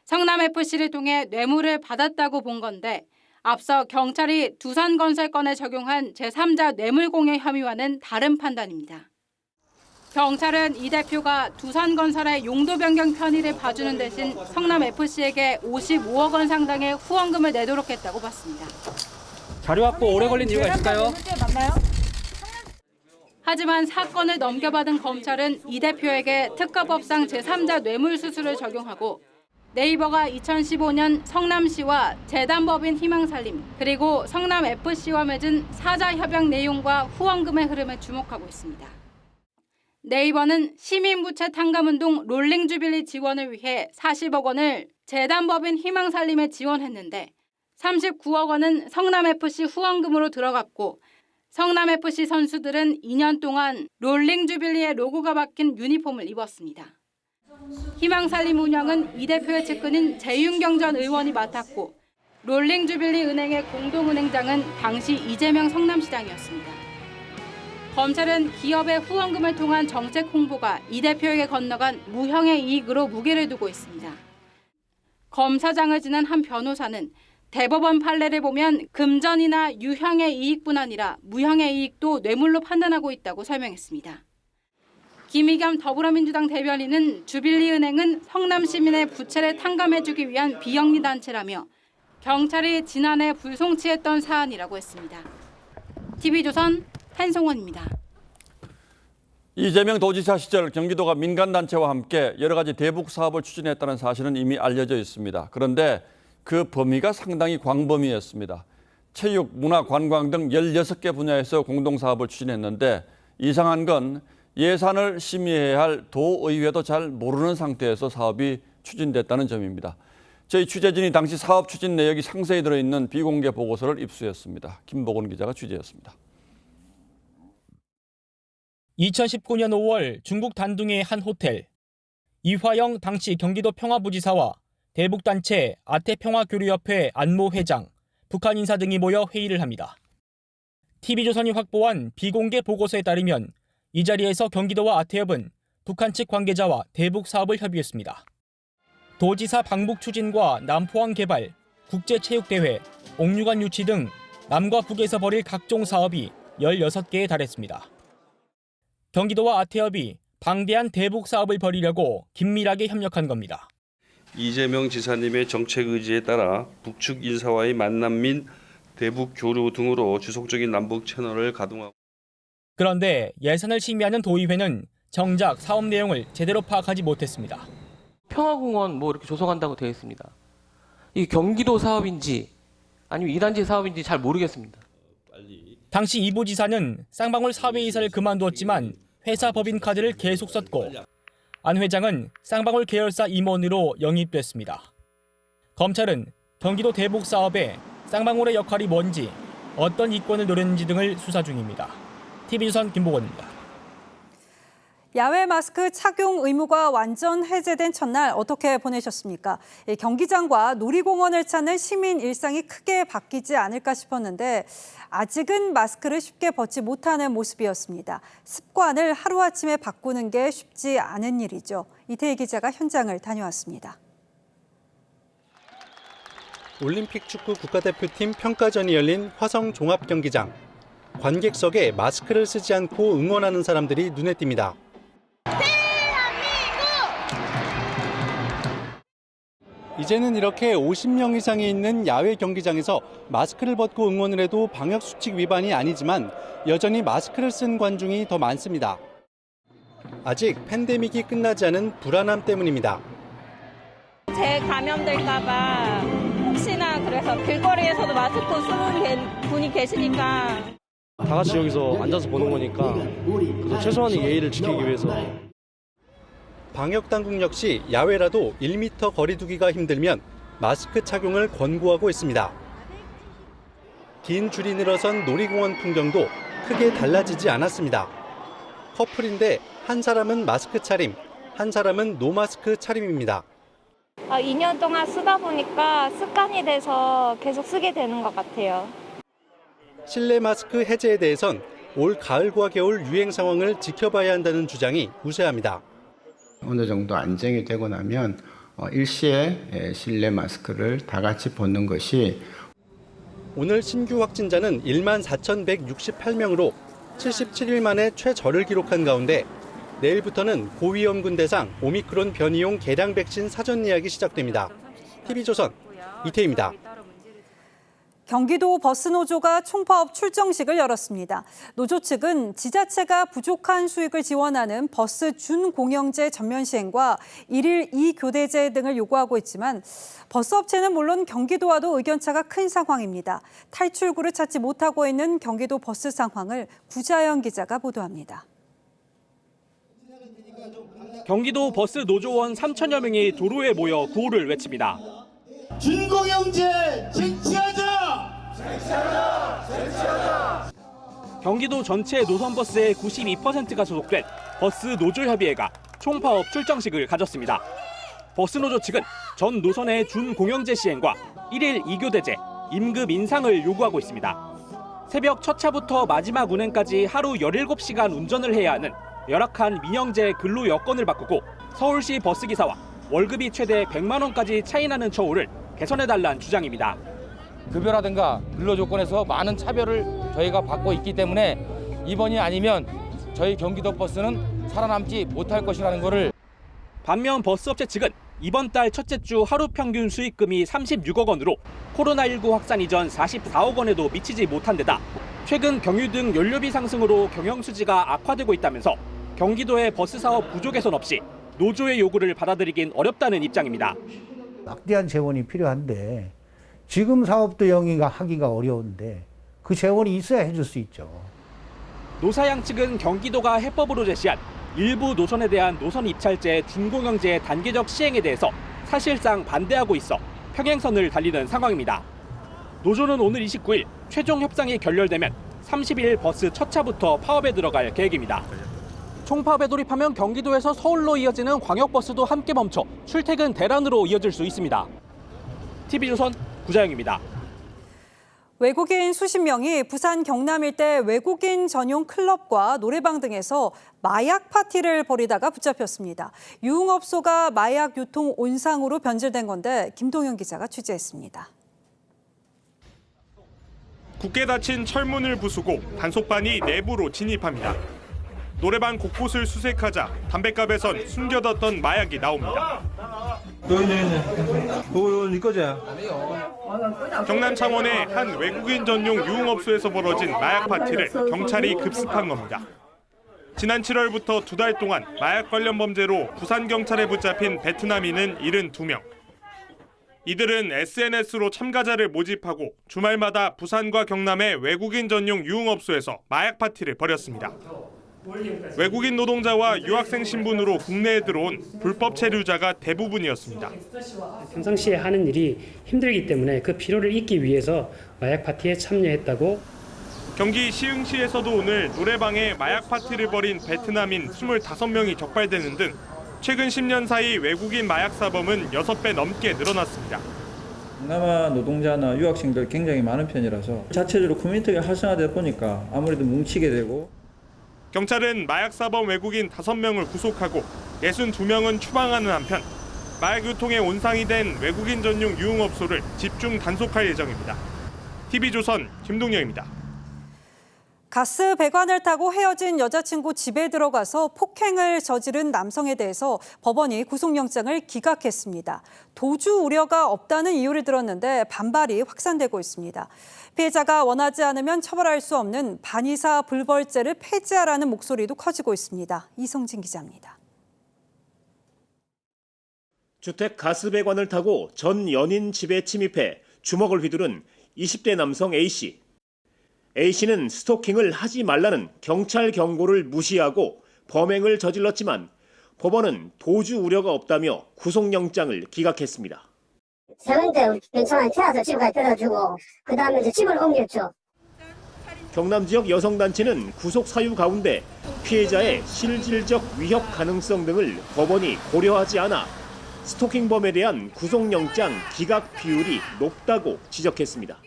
성남FC를 통해 뇌물을 받았다고 본 건데 앞서 경찰이 두산건설건에 적용한 제3자 뇌물공여 혐의와는 다른 판단입니다. 경찰은 이 대표가 두산건설의 용도 변경 편의를 봐주는 대신 성남FC에게 55억 원 상당의 후원금을 내도록 했다고 봤습니다. 자료 확보 오래 걸린 이유가 있을까요? 하지만 사건을 넘겨받은 검찰은 이 대표에게 특가법상 제3자 뇌물수수를 적용하고 네이버가 2015년 성남시와 재단법인 희망살림 그리고 성남FC와 맺은 사자 협약 내용과 후원금의 흐름에 주목하고 있습니다. 네이버는 시민부채 탕감운동 롤링주빌리 지원을 위해 40억 원을 재단법인 희망살림에 지원했는데 39억 원은 성남FC 후원금으로 들어갔고 성남FC 선수들은 2년 동안 롤링주빌리의 로고가 박힌 유니폼을 입었습니다. 희망살림 운영은 이 대표의 측근인 재윤경 전 의원이 맡았고 롤링주빌리 은행의 공동은행장은 당시 이재명 성남시장이었습니다. 검찰은 기업의 후원금을 통한 정책 홍보가 이 대표에게 건너간 무형의 이익으로 무게를 두고 있습니다. 검사장을 지낸 한 변호사는 대법원 판례를 보면 금전이나 유형의 이익뿐 아니라 무형의 이익도 뇌물로 판단하고 있다고 설명했습니다. 김의겸 더불어민주당 대변인은 주빌리은행은 성남 시민의 부채를 탕감해주기 위한 비영리단체라며 경찰이 지난해 불송치했던 사안이라고 했습니다. TV조선 한송원입니다. 이재명 도지사 시절 경기도가 민간단체와 함께 여러 가지 대북 사업을 추진했다는 사실은 이미 알려져 있습니다. 그런데 그 범위가 상당히 광범위했습니다. 체육, 문화, 관광 등 16개 분야에서 공동사업을 추진했는데 이상한 건 예산을 심의해야 할 도의회도 잘 모르는 상태에서 사업이 추진됐다는 점입니다. 저희 취재진이 당시 사업 추진 내역이 상세히 들어있는 비공개 보고서를 입수했습니다. 김보건 기자가 취재했습니다. 2019년 5월 중국 단둥의 한 호텔. 이화영 당시 경기도 평화부지사와 대북단체 아태평화교류협회 안모 회장, 북한 인사 등이 모여 회의를 합니다. TV조선이 확보한 비공개 보고서에 따르면 이 자리에서 경기도와 아태협은 북한 측 관계자와 대북 사업을 협의했습니다. 도지사 방북 추진과 남포항 개발, 국제체육대회, 옥류관 유치 등 남과 북에서 벌일 각종 사업이 16개에 달했습니다. 경기도와 아태협이 방대한 대북 사업을 벌이려고 긴밀하게 협력한 겁니다. 이재명 지사님의 정책 의지에 따라 북측 인사와의 만남 및 대북 교류 등으로 지속적인 남북 채널을 가동하고. 그런데 예산을 심의하는 도의회는 정작 사업 내용을 제대로 파악하지 못했습니다. 평화공원 이렇게 조성한다고 되어 있습니다. 이 경기도 사업인지 아니면 이단체 사업인지 잘 모르겠습니다. 당시 이 부지사는 쌍방울 사회이사를 그만두었지만 회사 법인카드를 계속 썼고 안 회장은 쌍방울 계열사 임원으로 영입됐습니다. 검찰은 경기도 대북 사업에 쌍방울의 역할이 뭔지, 어떤 이권을 노렸는지 등을 수사 중입니다. TV조선 김보건입니다. 야외 마스크 착용 의무가 완전 해제된 첫날 어떻게 보내셨습니까? 경기장과 놀이공원을 찾는 시민 일상이 크게 바뀌지 않을까 싶었는데 아직은 마스크를 쉽게 벗지 못하는 모습이었습니다. 습관을 하루아침에 바꾸는 게 쉽지 않은 일이죠. 이태희 기자가 현장을 다녀왔습니다. 올림픽 축구 국가대표팀 평가전이 열린 화성 종합경기장. 관객석에 마스크를 쓰지 않고 응원하는 사람들이 눈에 띕니다. 이제는 이렇게 50명 이상이 있는 야외 경기장에서 마스크를 벗고 응원을 해도 방역수칙 위반이 아니지만 여전히 마스크를 쓴 관중이 더 많습니다. 아직 팬데믹이 끝나지 않은 불안함 때문입니다. 재감염될까 봐 혹시나 그래서 길거리에서도 마스크 쓰는 분이 계시니까. 다 같이 여기서 앉아서 보는 거니까 그래도 최소한의 예의를 지키기 위해서. 방역당국 역시 야외라도 1m 거리 두기가 힘들면 마스크 착용을 권고하고 있습니다. 긴 줄이 늘어선 놀이공원 풍경도 크게 달라지지 않았습니다. 커플인데 한 사람은 마스크 차림, 한 사람은 노마스크 차림입니다. 2년 동안 쓰다 보니까 습관이 돼서 계속 쓰게 되는 것 같아요. 실내 마스크 해제에 대해선 올 가을과 겨울 유행 상황을 지켜봐야 한다는 주장이 우세합니다. 어느 정도 안정이 되고 나면 일시에 실내 마스크를 다 같이 벗는 것이. 오늘 신규 확진자는 1만 4,168명으로 77일 만에 최저를 기록한 가운데 내일부터는 고위험군 대상 오미크론 변이용 개량 백신 사전 예약이 시작됩니다. TV조선 이태희입니다. 경기도 버스노조가 총파업 출정식을 열었습니다. 노조 측은 지자체가 부족한 수익을 지원하는 버스 준공영제 전면 시행과 1일 2교대제 등을 요구하고 있지만 버스업체는 물론 경기도와도 의견차가 큰 상황입니다. 탈출구를 찾지 못하고 있는 경기도 버스 상황을 구자연 기자가 보도합니다. 경기도 버스 노조원 3천여 명이 도로에 모여 구호를 외칩니다. 준공영제 쟁취하자! 쟁취하자! 쟁취하자! 경기도 전체 노선버스의 92%가 소속된 버스 노조협의회가 총파업 출정식을 가졌습니다. 버스노조 측은 전 노선의 준공영제 시행과 1일 2교대제, 임금 인상을 요구하고 있습니다. 새벽 첫 차부터 마지막 운행까지 하루 17시간 운전을 해야 하는 열악한 민영제 근로 여건을 바꾸고 서울시 버스기사와 월급이 최대 100만 원까지 차이 나는 처우를 개선해달라는 주장입니다. 급여라든가 근로조건에서 많은 차별을 저희가 받고 있기 때문에 이번이 아니면 저희 경기도 버스는 살아남지 못할 것이라는 것을. 반면 버스업체 측은 이번 달 첫째 주 하루 평균 수익금이 36억 원으로 코로나19 확산 이전 44억 원에도 미치지 못한 데다 최근 경유 등 연료비 상승으로 경영수지가 악화되고 있다면서 경기도의 버스 사업 구조 개선 없이 노조의 요구를 받아들이긴 어렵다는 입장입니다. 막대한 재원이 필요한데 지금 사업도 하기가 어려운데 그 재원이 있어야 해줄 수 있죠. 노사양 측은 경기도가 해법으로 제시한 일부 노선에 대한 노선 입찰제 준공영제 단계적 시행에 대해서 사실상 반대하고 있어 평행선을 달리는 상황입니다. 노조는 오늘 29일 최종 협상이 결렬되면 30일 버스 첫 차부터 파업에 들어갈 계획입니다. 총파업에 돌입하면 경기도에서 서울로 이어지는 광역버스도 함께 멈춰 출퇴근 대란으로 이어질 수 있습니다. TV조선 구자영입니다. 외국인 수십 명이 부산 경남 일대 외국인 전용 클럽과 노래방 등에서 마약 파티를 벌이다가 붙잡혔습니다. 유흥업소가 마약 유통 온상으로 변질된 건데 김동현 기자가 취재했습니다. 굳게 닫힌 철문을 부수고 단속반이 내부로 진입합니다. 노래방 곳곳을 수색하자 담뱃갑에선 숨겨뒀던 마약이 나옵니다. 그거 네 거지? 경남 창원의 한 외국인 전용 유흥업소에서 벌어진 마약 파티를 경찰이 급습한 겁니다. 지난 7월부터 2달 동안 마약 관련 범죄로 부산경찰에 붙잡힌 베트남인은 72명. 이들은 SNS로 참가자를 모집하고 주말마다 부산과 경남의 외국인 전용 유흥업소에서 마약 파티를 벌였습니다. 외국인 노동자와 유학생 신분으로 국내에 들어온 불법 체류자가 대부분이었습니다. 평상시에 하는 일이 힘들기 때문에 그 피로를 잊기 위해서 마약 파티에 참여했다고. 경기 시흥시에서도 오늘 노래방에 마약 파티를 벌인 베트남인 25명이 적발되는 등 최근 10년 사이 외국인 마약 사범은 6배 넘게 늘어났습니다. 동남아 노동자나 유학생들 굉장히 많은 편이라서 자체적으로 커뮤니티가 활성화되다 보니까 아무래도 뭉치게 되고. 경찰은 마약 사범 외국인 5명을 구속하고 62명은 추방하는 한편 마약 유통에 온상이 된 외국인 전용 유흥업소를 집중 단속할 예정입니다. TV조선 김동영입니다. 가스 배관을 타고 헤어진 여자친구 집에 들어가서 폭행을 저지른 남성에 대해서 법원이 구속영장을 기각했습니다. 도주 우려가 없다는 이유를 들었는데 반발이 확산되고 있습니다. 피해자가 원하지 않으면 처벌할 수 없는 반의사 불벌죄를 폐지하라는 목소리도 커지고 있습니다. 이성진 기자입니다. 주택 가스 배관을 타고 전 연인 집에 침입해 주먹을 휘두른 20대 남성 A씨. A씨는 스토킹을 하지 말라는 경찰 경고를 무시하고 범행을 저질렀지만 법원은 도주 우려가 없다며 구속영장을 기각했습니다. 세운데 괜찮아 태워서 집까지 데려주고 그 다음에 이제 집을 옮겼죠. 경남 지역 여성단체는 구속 사유 가운데 피해자의 실질적 위협 가능성 등을 법원이 고려하지 않아 스토킹범에 대한 구속영장 기각 비율이 높다고 지적했습니다.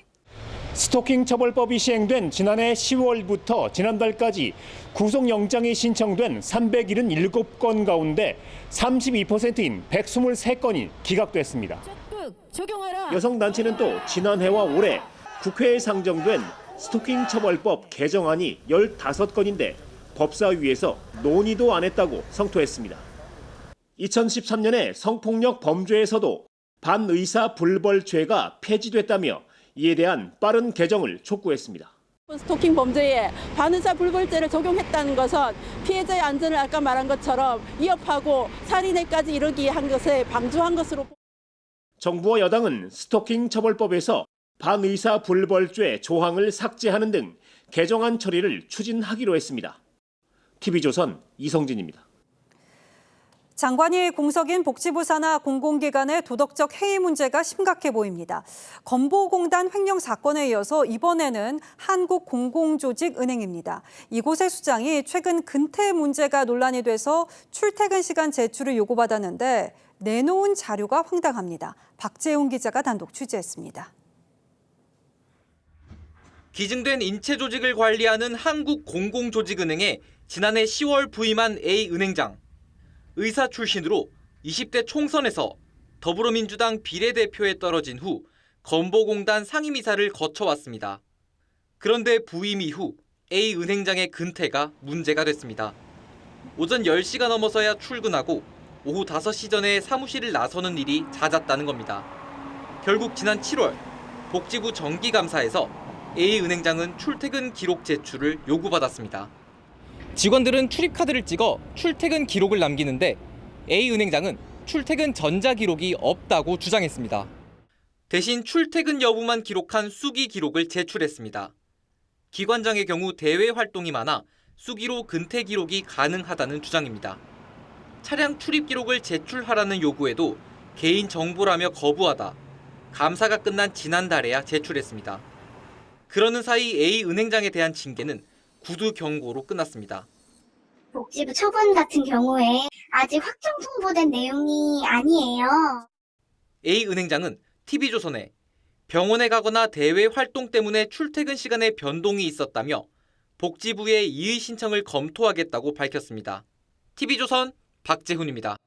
스토킹 처벌법이 시행된 지난해 10월부터 지난달까지 구속영장이 신청된 377건 가운데 32%인 123건이 기각됐습니다. 여성단체는 또 지난해와 올해 국회에 상정된 스토킹 처벌법 개정안이 15건인데 법사위에서 논의도 안 했다고 성토했습니다. 2013년에 성폭력 범죄에서도 반의사 불벌죄가 폐지됐다며 이에 대한 빠른 개정을 촉구했습니다. 스토킹 범죄에 반의사 불벌죄를 적용했다는 것은 피해자의 안전을 아까 말한 것처럼 위협하고 살인에까지 이르게 한 것에 방조한 것으로. 정부와 여당은 스토킹 처벌법에서 반의사 불벌죄 조항을 삭제하는 등 개정안 처리를 추진하기로 했습니다. TV조선 이성진입니다. 장관이 공석인 복지부 산하 공공기관의 도덕적 해이 문제가 심각해 보입니다. 건보공단 횡령 사건에 이어서 이번에는 한국공공조직은행입니다. 이곳의 수장이 최근 근태 문제가 논란이 돼서 출퇴근 시간 제출을 요구받았는데 내놓은 자료가 황당합니다. 박재훈 기자가 단독 취재했습니다. 기증된 인체 조직을 관리하는 한국공공조직은행에 지난해 10월 부임한 A 은행장. 의사 출신으로 20대 총선에서 더불어민주당 비례대표에 떨어진 후 건보공단 상임이사를 거쳐왔습니다. 그런데 부임 이후 A 은행장의 근태가 문제가 됐습니다. 오전 10시가 넘어서야 출근하고 오후 5시 전에 사무실을 나서는 일이 잦았다는 겁니다. 결국 지난 7월 복지부 정기감사에서 A 은행장은 출퇴근 기록 제출을 요구받았습니다. 직원들은 출입카드를 찍어 출퇴근 기록을 남기는데 A은행장은 출퇴근 전자 기록이 없다고 주장했습니다. 대신 출퇴근 여부만 기록한 수기 기록을 제출했습니다. 기관장의 경우 대외 활동이 많아 수기로 근태 기록이 가능하다는 주장입니다. 차량 출입 기록을 제출하라는 요구에도 개인 정보라며 거부하다 감사가 끝난 지난달에야 제출했습니다. 그러는 사이 A은행장에 대한 징계는 구두 경고로 끝났습니다. 복지부 처분 같은 경우에 아직 확정 통보된 내용이 아니에요. A은행장은 TV조선에 병원에 가거나 대외 활동 때문에 출퇴근 시간에 변동이 있었다며 복지부의 이의 신청을 검토하겠다고 밝혔습니다. TV조선 박재훈입니다.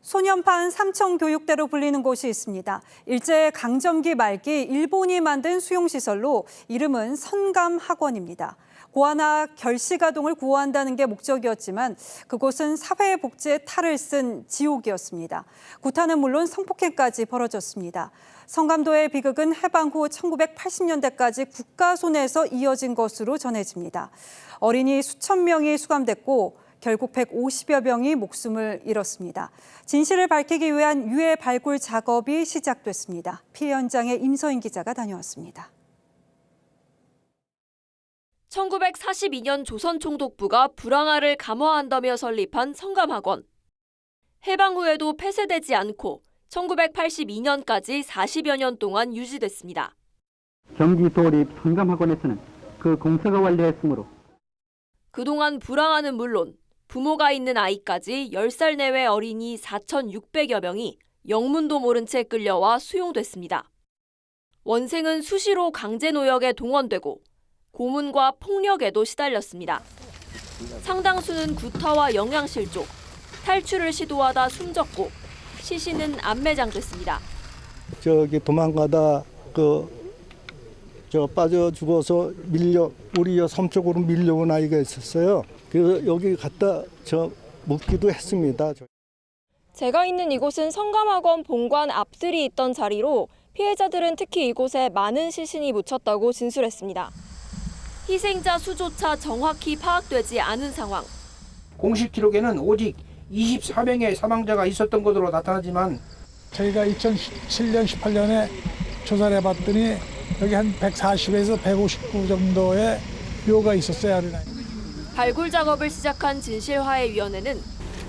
소년판 삼청교육대로 불리는 곳이 있습니다. 일제 강점기 말기 일본이 만든 수용시설로 이름은 선감학원입니다. 고아나 결식아동을 구호한다는 게 목적이었지만 그곳은 사회복지의 탈을 쓴 지옥이었습니다. 구타는 물론 성폭행까지 벌어졌습니다. 성감도의 비극은 해방 후 1980년대까지 국가 손에서 이어진 것으로 전해집니다. 어린이 수천 명이 수감됐고 결국 150여 명이 목숨을 잃었습니다. 진실을 밝히기 위한 유해 발굴 작업이 시작됐습니다. 피해 현장에 임서인 기자가 다녀왔습니다. 1942년 조선총독부가 불황아를 감화한다며 설립한 성감학원. 해방 후에도 폐쇄되지 않고 1982년까지 40여 년 동안 유지됐습니다. 경기 도립 성감학원에서는 그 공사가 완료했으므로 그동안 불황아는 물론 부모가 있는 아이까지 10살 내외 어린이 4,600여 명이 영문도 모른 채 끌려와 수용됐습니다. 원생은 수시로 강제노역에 동원되고 고문과 폭력에도 시달렸습니다. 상당수는 구타와 영양실족, 탈출을 시도하다 숨졌고 시신은 안매장됐습니다. 도망가다 빠져 죽어서 우리 섬 쪽으로 밀려온 아이가 있었어요. 그래서 여기 갖다 묻기도 했습니다. 제가 있는 이곳은 성감학원 본관 앞들이 있던 자리로 피해자들은 특히 이곳에 많은 시신이 묻혔다고 진술했습니다. 희생자 수조차 정확히 파악되지 않은 상황. 공식 기록에는 오직 24명의 사망자가 있었던 것으로 나타나지만 저희가 2017년, 18년에 조사를 해봤더니 여기 한 140에서 159 정도의 묘가 있었어요. 발굴 작업을 시작한 진실화해위원회는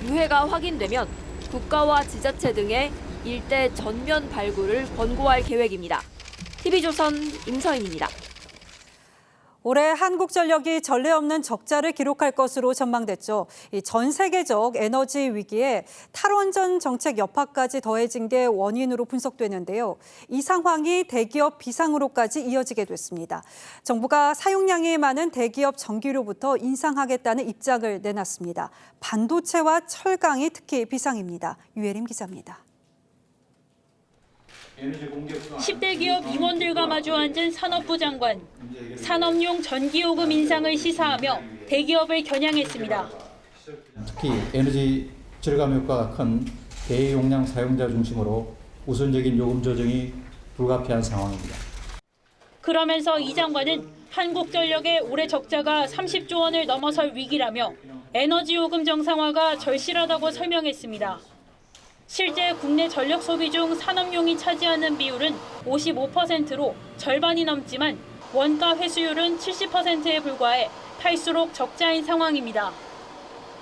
유해가 확인되면 국가와 지자체 등의 일대 전면 발굴을 권고할 계획입니다. TV조선 임서인입니다. 올해 한국전력이 전례 없는 적자를 기록할 것으로 전망됐죠. 전 세계적 에너지 위기에 탈원전 정책 여파까지 더해진 게 원인으로 분석되는데요. 이 상황이 대기업 비상으로까지 이어지게 됐습니다. 정부가 사용량이 많은 대기업 전기료부터 인상하겠다는 입장을 내놨습니다. 반도체와 철강이 특히 비상입니다. 유혜림 기자입니다. 10대 기업 임원들과 마주 앉은 산업부 장관. 산업용 전기요금 인상을 시사하며 대기업을 겨냥했습니다. 특히 에너지 절감 효과가 큰 대용량 사용자 중심으로 우선적인 요금 조정이 불가피한 상황입니다. 그러면서 이 장관은 한국전력의 올해 적자가 30조 원을 넘어설 위기라며 에너지 요금 정상화가 절실하다고 설명했습니다. 실제 국내 전력 소비 중 산업용이 차지하는 비율은 55%로 절반이 넘지만 원가 회수율은 70%에 불과해 탈수록 적자인 상황입니다.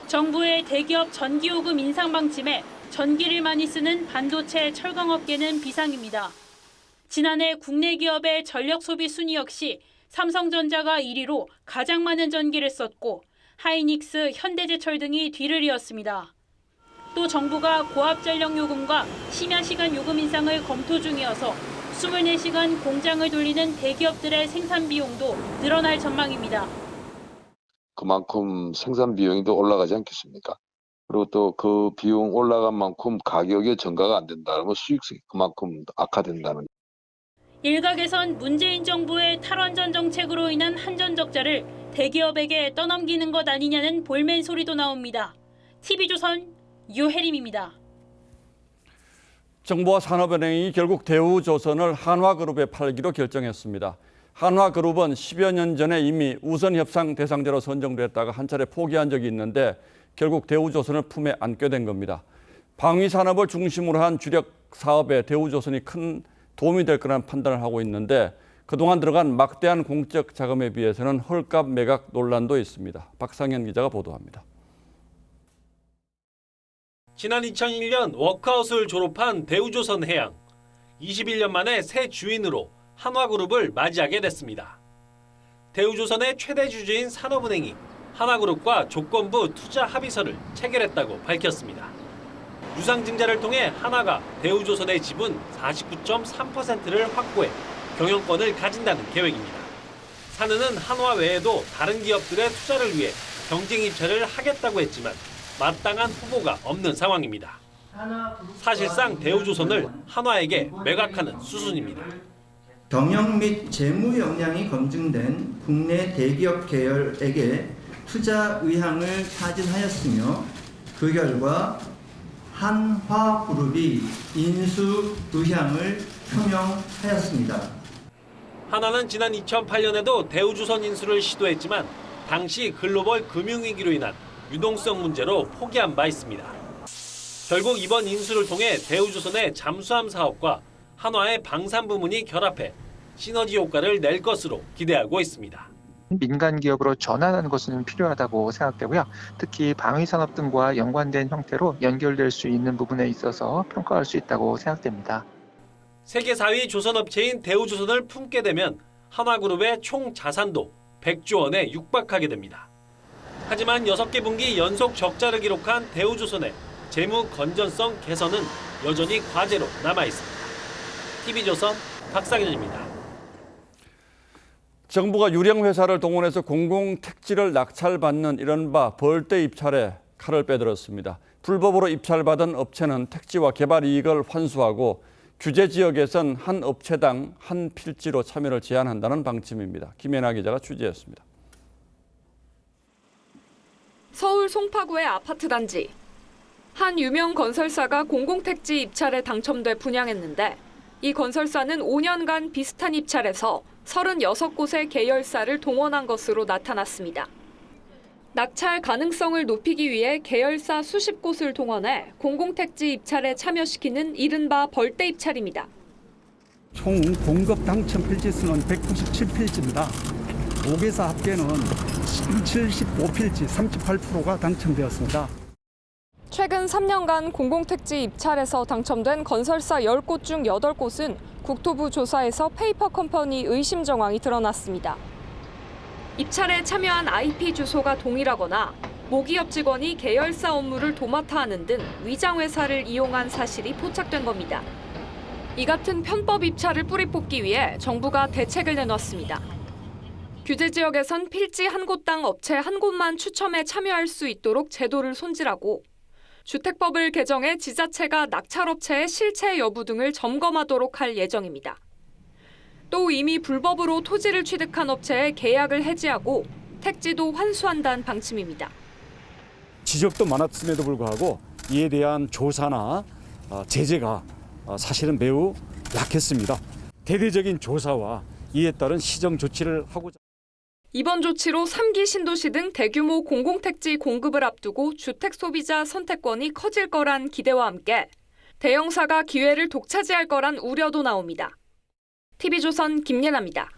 정부의 대기업 전기요금 인상 방침에 전기를 많이 쓰는 반도체 철강업계는 비상입니다. 지난해 국내 기업의 전력 소비 순위 역시 삼성전자가 1위로 가장 많은 전기를 썼고 하이닉스, 현대제철 등이 뒤를 이었습니다. 또 정부가 고압 전력 요금과 심야 시간 요금 인상을 검토 중이어서 24시간 공장을 돌리는 대기업들의 생산 비용도 늘어날 전망입니다. 그만큼 생산 비용이 더 올라가지 않겠습니까? 그리고 또 그 비용 올라간 만큼 가격에 전가가 안 된다면 수익성이 그만큼 악화된다는. 일각에선 문재인 정부의 탈원전 정책으로 인한 한전 적자를 대기업에게 떠넘기는 것 아니냐는 볼멘 소리도 나옵니다. TV조선 유혜림입니다. 정부와 산업은행이 결국 대우조선을 한화그룹에 팔기로 결정했습니다. 한화그룹은 10여 년 전에 이미 우선 협상 대상자로 선정됐다가 한 차례 포기한 적이 있는데 결국 대우조선을 품에 안게 된 겁니다. 방위산업을 중심으로 한 주력 사업에 대우조선이 큰 도움이 될 거라는 판단을 하고 있는데 그동안 들어간 막대한 공적 자금에 비해서는 헐값 매각 논란도 있습니다. 박상현 기자가 보도합니다. 지난 2001년 워크아웃을 졸업한 대우조선해양. 21년 만에 새 주인으로 한화그룹을 맞이하게 됐습니다. 대우조선의 최대 주주인 산업은행이 한화그룹과 조건부 투자 합의서를 체결했다고 밝혔습니다. 유상증자를 통해 한화가 대우조선의 지분 49.3%를 확보해 경영권을 가진다는 계획입니다. 산은은 한화 외에도 다른 기업들의 투자를 위해 경쟁 입찰을 하겠다고 했지만 마땅한 후보가 없는 상황입니다. 사실상 대우조선을 한화에게 매각하는 수순입니다. 경영 및 재무 역량이 검증된 국내 대기업 계열에게 투자 의향을 타진하였으며 그 결과 한화그룹이 인수 의향을 표명하였습니다. 한화는 지난 2008년에도 대우조선 인수를 시도했지만 당시 글로벌 금융위기로 인한 유동성 문제로 포기한 바 있습니다. 결국 이번 인수를 통해 대우조선의 잠수함 사업과 한화의 방산 부문이 결합해 시너지 효과를 낼 것으로 기대하고 있습니다. 민간 기업으로 전환하는 것은 필요하다고 생각되고요. 특히 방위산업 등과 연관된 형태로 연결될 수 있는 부분에 있어서 평가할 수 있다고 생각됩니다. 세계 4위 조선업체인 대우조선을 품게 되면 한화그룹의 총 자산도 100조 원에 육박하게 됩니다. 하지만 6개 분기 연속 적자를 기록한 대우조선의 재무 건전성 개선은 여전히 과제로 남아 있습니다. TV조선 박상현입니다. 정부가 유령회사를 동원해서 공공택지를 낙찰받는 이른바 벌떼 입찰에 칼을 빼들었습니다. 불법으로 입찰받은 업체는 택지와 개발 이익을 환수하고 규제 지역에선 한 업체당 한 필지로 참여를 제한한다는 방침입니다. 김연아 기자가 취재했습니다. 서울 송파구의 아파트 단지. 한 유명 건설사가 공공택지 입찰에 당첨돼 분양했는데 이 건설사는 5년간 비슷한 입찰에서 36곳의 계열사를 동원한 것으로 나타났습니다. 낙찰 가능성을 높이기 위해 계열사 수십 곳을 동원해 공공택지 입찰에 참여시키는 이른바 벌떼 입찰입니다. 총 공급 당첨 필지 수는 197필지입니다. 5개사 합계는 75필지 38%가 당첨되었습니다. 최근 3년간 공공택지 입찰에서 당첨된 건설사 10곳 중 8곳은 국토부 조사에서 페이퍼 컴퍼니 의심 정황이 드러났습니다. 입찰에 참여한 IP 주소가 동일하거나 모기업 직원이 계열사 업무를 도맡아 하는 등 위장회사를 이용한 사실이 포착된 겁니다. 이 같은 편법 입찰을 뿌리 뽑기 위해 정부가 대책을 내놨습니다. 규제 지역에선 필지 한 곳당 업체 한 곳만 추첨에 참여할 수 있도록 제도를 손질하고 주택법을 개정해 지자체가 낙찰업체의 실체 여부 등을 점검하도록 할 예정입니다. 또 이미 불법으로 토지를 취득한 업체의 계약을 해지하고 택지도 환수한다는 방침입니다. 지적도 많았음에도 불구하고 이에 대한 조사나 제재가 사실은 매우 약했습니다. 대대적인 조사와 이에 따른 시정 조치를 하고자. 이번 조치로 3기 신도시 등 대규모 공공택지 공급을 앞두고 주택 소비자 선택권이 커질 거란 기대와 함께 대형사가 기회를 독차지할 거란 우려도 나옵니다. TV조선 김예나입니다.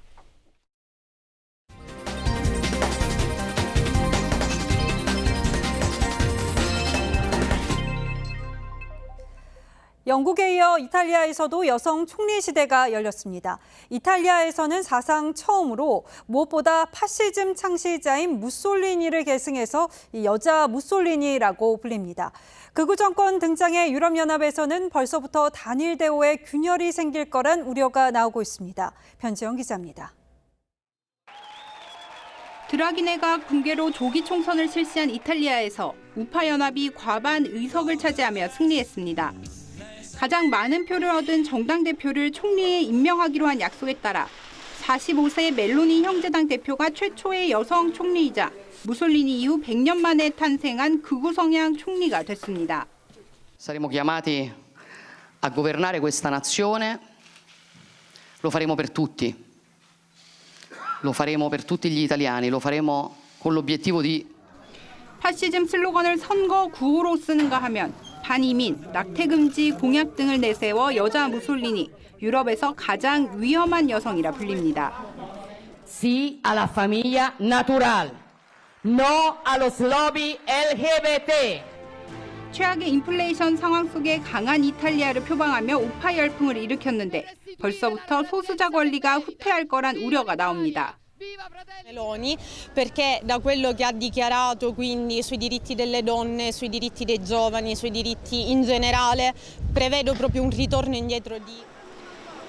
영국에 이어 이탈리아에서도 여성 총리 시대가 열렸습니다. 이탈리아에서는 사상 처음으로 무엇보다 파시즘 창시자인 무솔리니를 계승해서 여자 무솔리니라고 불립니다. 극우 정권 등장에 유럽연합에서는 벌써부터 단일 대우에 균열이 생길 거란 우려가 나오고 있습니다. 변지영 기자입니다. 드라기네가 붕괴로 조기 총선을 실시한 이탈리아에서 우파 연합이 과반 의석을 차지하며 승리했습니다. 가장 많은 표를 얻은 정당 대표를 총리에 임명하기로 한 약속에 따라 45세 멜로니 형제당 대표가 최초의 여성 총리이자 무솔리니 이후 100년 만에 탄생한 극우 성향 총리가 됐습니다. Saremo chiamati a governare questa nazione, lo faremo per tutti. lo faremo per tutti gli italiani, lo faremo con l'obiettivo di 파시즘 슬로건을 선거 구호로 쓰는가 하면 반이민, 낙태금지 공약 등을 내세워 여자 무솔리니, 유럽에서 가장 위험한 여성이라 불립니다. Sí a la familia natural, no a los lobby LGBT. 최악의 인플레이션 상황 속에 강한 이탈리아를 표방하며 우파 열풍을 일으켰는데 벌써부터 소수자 권리가 후퇴할 거란 우려가 나옵니다. Meloni, perché da quello che ha dichiarato quindi sui diritti delle donne, sui diritti dei giovani, sui diritti in generale, prevedo proprio un ritorno indietro di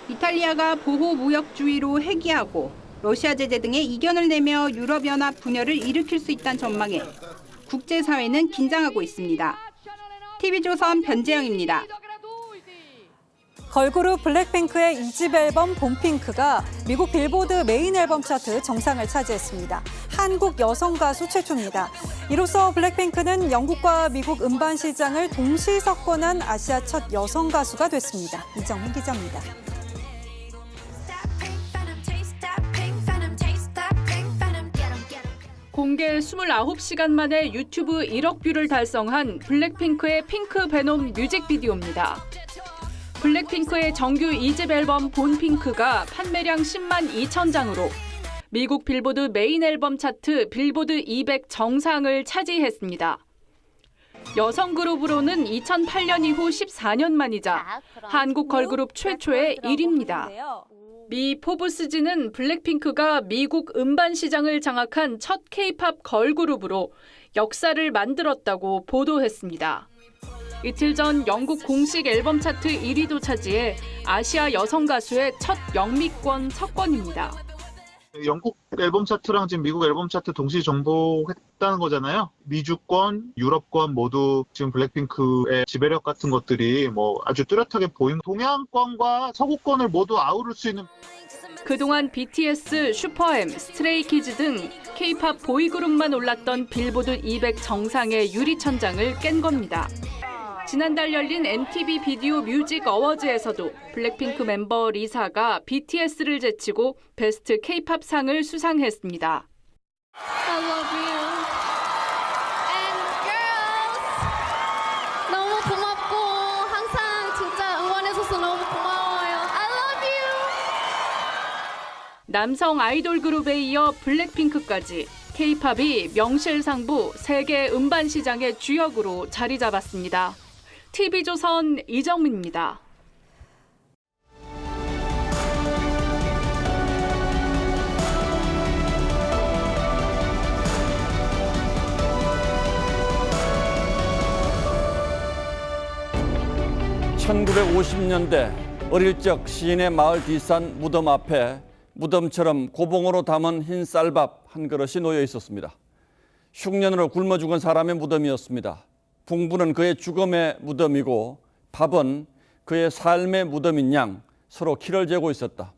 이탈리아가 보호 무역주의로 회귀하고 러시아 제재 등의 이견을 내며 유럽연합 분열을 일으킬 수 있다는 전망에 국제사회는 긴장하고 있습니다. TV조선 변재영입니다. 걸그룹 블랙핑크의 2집 앨범 봄핑크가 미국 빌보드 메인 앨범 차트 정상을 차지했습니다. 한국 여성 가수 최초입니다. 이로써 블랙핑크는 영국과 미국 음반 시장을 동시 석권한 아시아 첫 여성 가수가 됐습니다. 이정민 기자입니다. 공개 29시간 만에 유튜브 1억 뷰를 달성한 블랙핑크의 핑크 베놈 뮤직비디오입니다. 블랙핑크의 정규 2집 앨범 봄핑크가 판매량 10만 2천 장으로 미국 빌보드 메인 앨범 차트 빌보드 200 정상을 차지했습니다. 여성 그룹으로는 2008년 이후 14년 만이자 한국 걸그룹 최초의 1위입니다. 미 포브스지는 블랙핑크가 미국 음반 시장을 장악한 첫 K-팝 걸그룹으로 역사를 만들었다고 보도했습니다. 이틀 전 영국 공식 앨범 차트 1위도 차지해 아시아 여성 가수의 첫 영미권 석권입니다. 영국 앨범 차트랑 지금 미국 앨범 차트 동시 정복했다는 거잖아요. 미주권, 유럽권 모두 지금 블랙핑크의 지배력 같은 것들이 뭐 아주 뚜렷하게 보이는 동양권과 서구권을 모두 아우를 수 있는. 그동안 BTS, 슈퍼엠, 스트레이키즈 등 K-팝 보이그룹만 올랐던 빌보드 200 정상의 유리천장을 깬 겁니다. 지난달 열린 MTV 비디오 뮤직 어워즈에서도 블랙핑크 멤버 리사가 BTS를 제치고 베스트 K-팝 상을 수상했습니다. I love you. And girls, 너무 고맙고 항상 진짜 응원해줘서 너무 고마워요. I love you. 남성 아이돌 그룹에 이어 블랙핑크까지 K-팝이 명실상부 세계 음반 시장의 주역으로 자리 잡았습니다. TV조선 이정민입니다. (1950년대) 어릴 적 시인의 마을 뒷산 무덤 앞에 무덤처럼 고봉으로 담은 흰 쌀밥 한 그릇이 놓여 있었습니다. 흉년으로 굶어 죽은 사람의 무덤이었습니다. 붕부는 그의 죽음의 무덤이고 밥은 그의 삶의 무덤인 양 서로 키를 재고 있었다.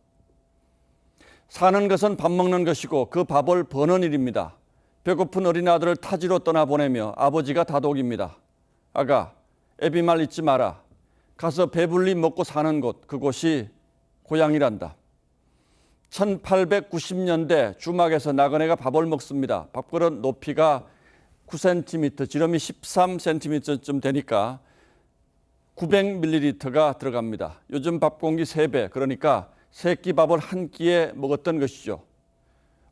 사는 것은 밥 먹는 것이고 그 밥을 버는 일입니다. 배고픈 어린 아들을 타지로 떠나보내며 아버지가 다독입니다. 아가, 애비말 잊지 마라. 가서 배불리 먹고 사는 곳, 그곳이 고향이란다. 1890년대 주막에서 나그네가 밥을 먹습니다. 밥그릇 높이가 9cm, 지름이 13cm쯤 되니까 900ml가 들어갑니다. 요즘 밥 공기 3배, 그러니까 3끼 밥을 한 끼에 먹었던 것이죠.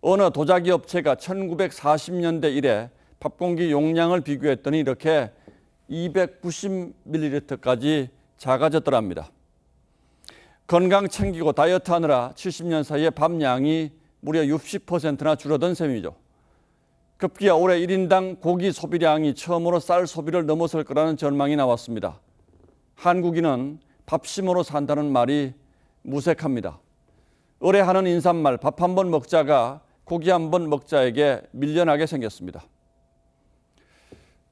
어느 도자기 업체가 1940년대 이래 밥 공기 용량을 비교했더니 이렇게 290ml까지 작아졌더랍니다. 건강 챙기고 다이어트 하느라 70년 사이에 밥 양이 무려 60%나 줄어든 셈이죠. 급기야 올해 1인당 고기 소비량이 처음으로 쌀 소비를 넘어설 거라는 전망이 나왔습니다. 한국인은 밥심으로 산다는 말이 무색합니다. 올해 하는 인사말 밥 한 번 먹자가 고기 한 번 먹자에게 밀려나게 생겼습니다.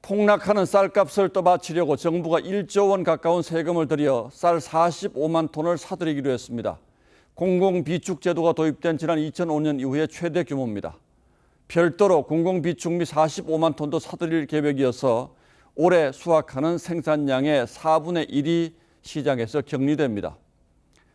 폭락하는 쌀값을 떠받치려고 정부가 1조 원 가까운 세금을 들여 쌀 45만 톤을 사들이기로 했습니다. 공공비축제도가 도입된 지난 2005년 이후에 최대 규모입니다. 별도로 공공비축미 45만 톤도 사들일 계획이어서 올해 수확하는 생산량의 4분의 1이 시장에서 격리됩니다.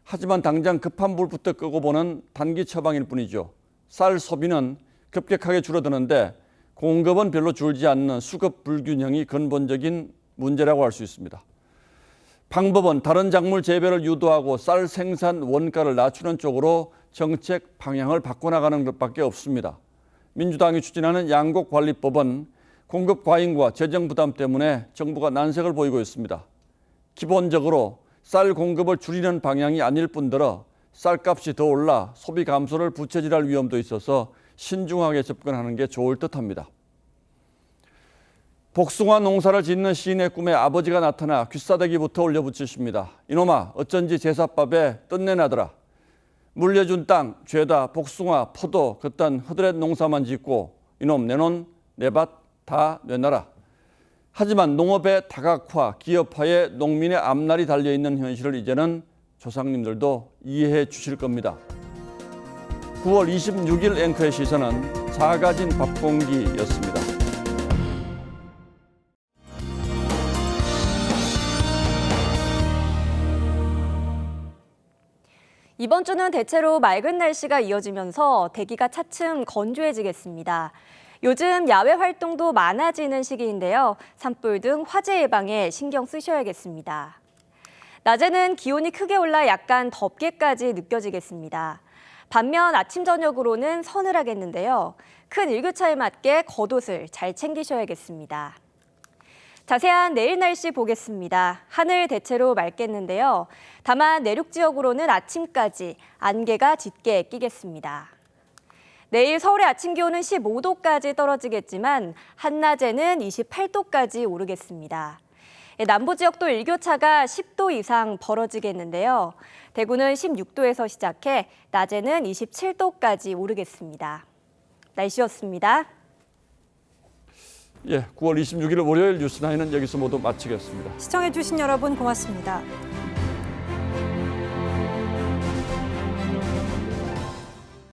하지만 당장 급한 불부터 끄고 보는 단기 처방일 뿐이죠. 쌀 소비는 급격하게 줄어드는데 공급은 별로 줄지 않는 수급 불균형이 근본적인 문제라고 할 수 있습니다. 방법은 다른 작물 재배를 유도하고 쌀 생산 원가를 낮추는 쪽으로 정책 방향을 바꿔나가는 것밖에 없습니다. 민주당이 추진하는 양곡관리법은 공급 과잉과 재정 부담 때문에 정부가 난색을 보이고 있습니다. 기본적으로 쌀 공급을 줄이는 방향이 아닐 뿐더러 쌀값이 더 올라 소비 감소를 부채질할 위험도 있어서 신중하게 접근하는 게 좋을 듯합니다. 복숭아 농사를 짓는 시인의 꿈에 아버지가 나타나 귀싸대기부터 올려붙이십니다. 이놈아 어쩐지 제사밥에 뜬내나더라. 물려준 땅 죄다 복숭아, 포도 그딴 허드렛 농사만 짓고 이놈 내놓은 내 밭 다 내놔라. 하지만 농업의 다각화, 기업화에 농민의 앞날이 달려있는 현실을 이제는 조상님들도 이해해 주실 겁니다. 9월 26일 앵커의 시선은 작아진 밥 공기였습니다. 이번 주는 대체로 맑은 날씨가 이어지면서 대기가 차츰 건조해지겠습니다. 요즘 야외 활동도 많아지는 시기인데요. 산불 등 화재 예방에 신경 쓰셔야겠습니다. 낮에는 기온이 크게 올라 약간 덥게까지 느껴지겠습니다. 반면 아침 저녁으로는 서늘하겠는데요. 큰 일교차에 맞게 겉옷을 잘 챙기셔야겠습니다. 자세한 내일 날씨 보겠습니다. 하늘 대체로 맑겠는데요. 다만 내륙 지역으로는 아침까지 안개가 짙게 끼겠습니다. 내일 서울의 아침 기온은 15도까지 떨어지겠지만 한낮에는 28도까지 오르겠습니다. 남부 지역도 일교차가 10도 이상 벌어지겠는데요. 대구는 16도에서 시작해 낮에는 27도까지 오르겠습니다. 날씨였습니다. 9월 26일 월요일 뉴스9은 여기서 모두 마치겠습니다. 시청해주신 여러분 고맙습니다.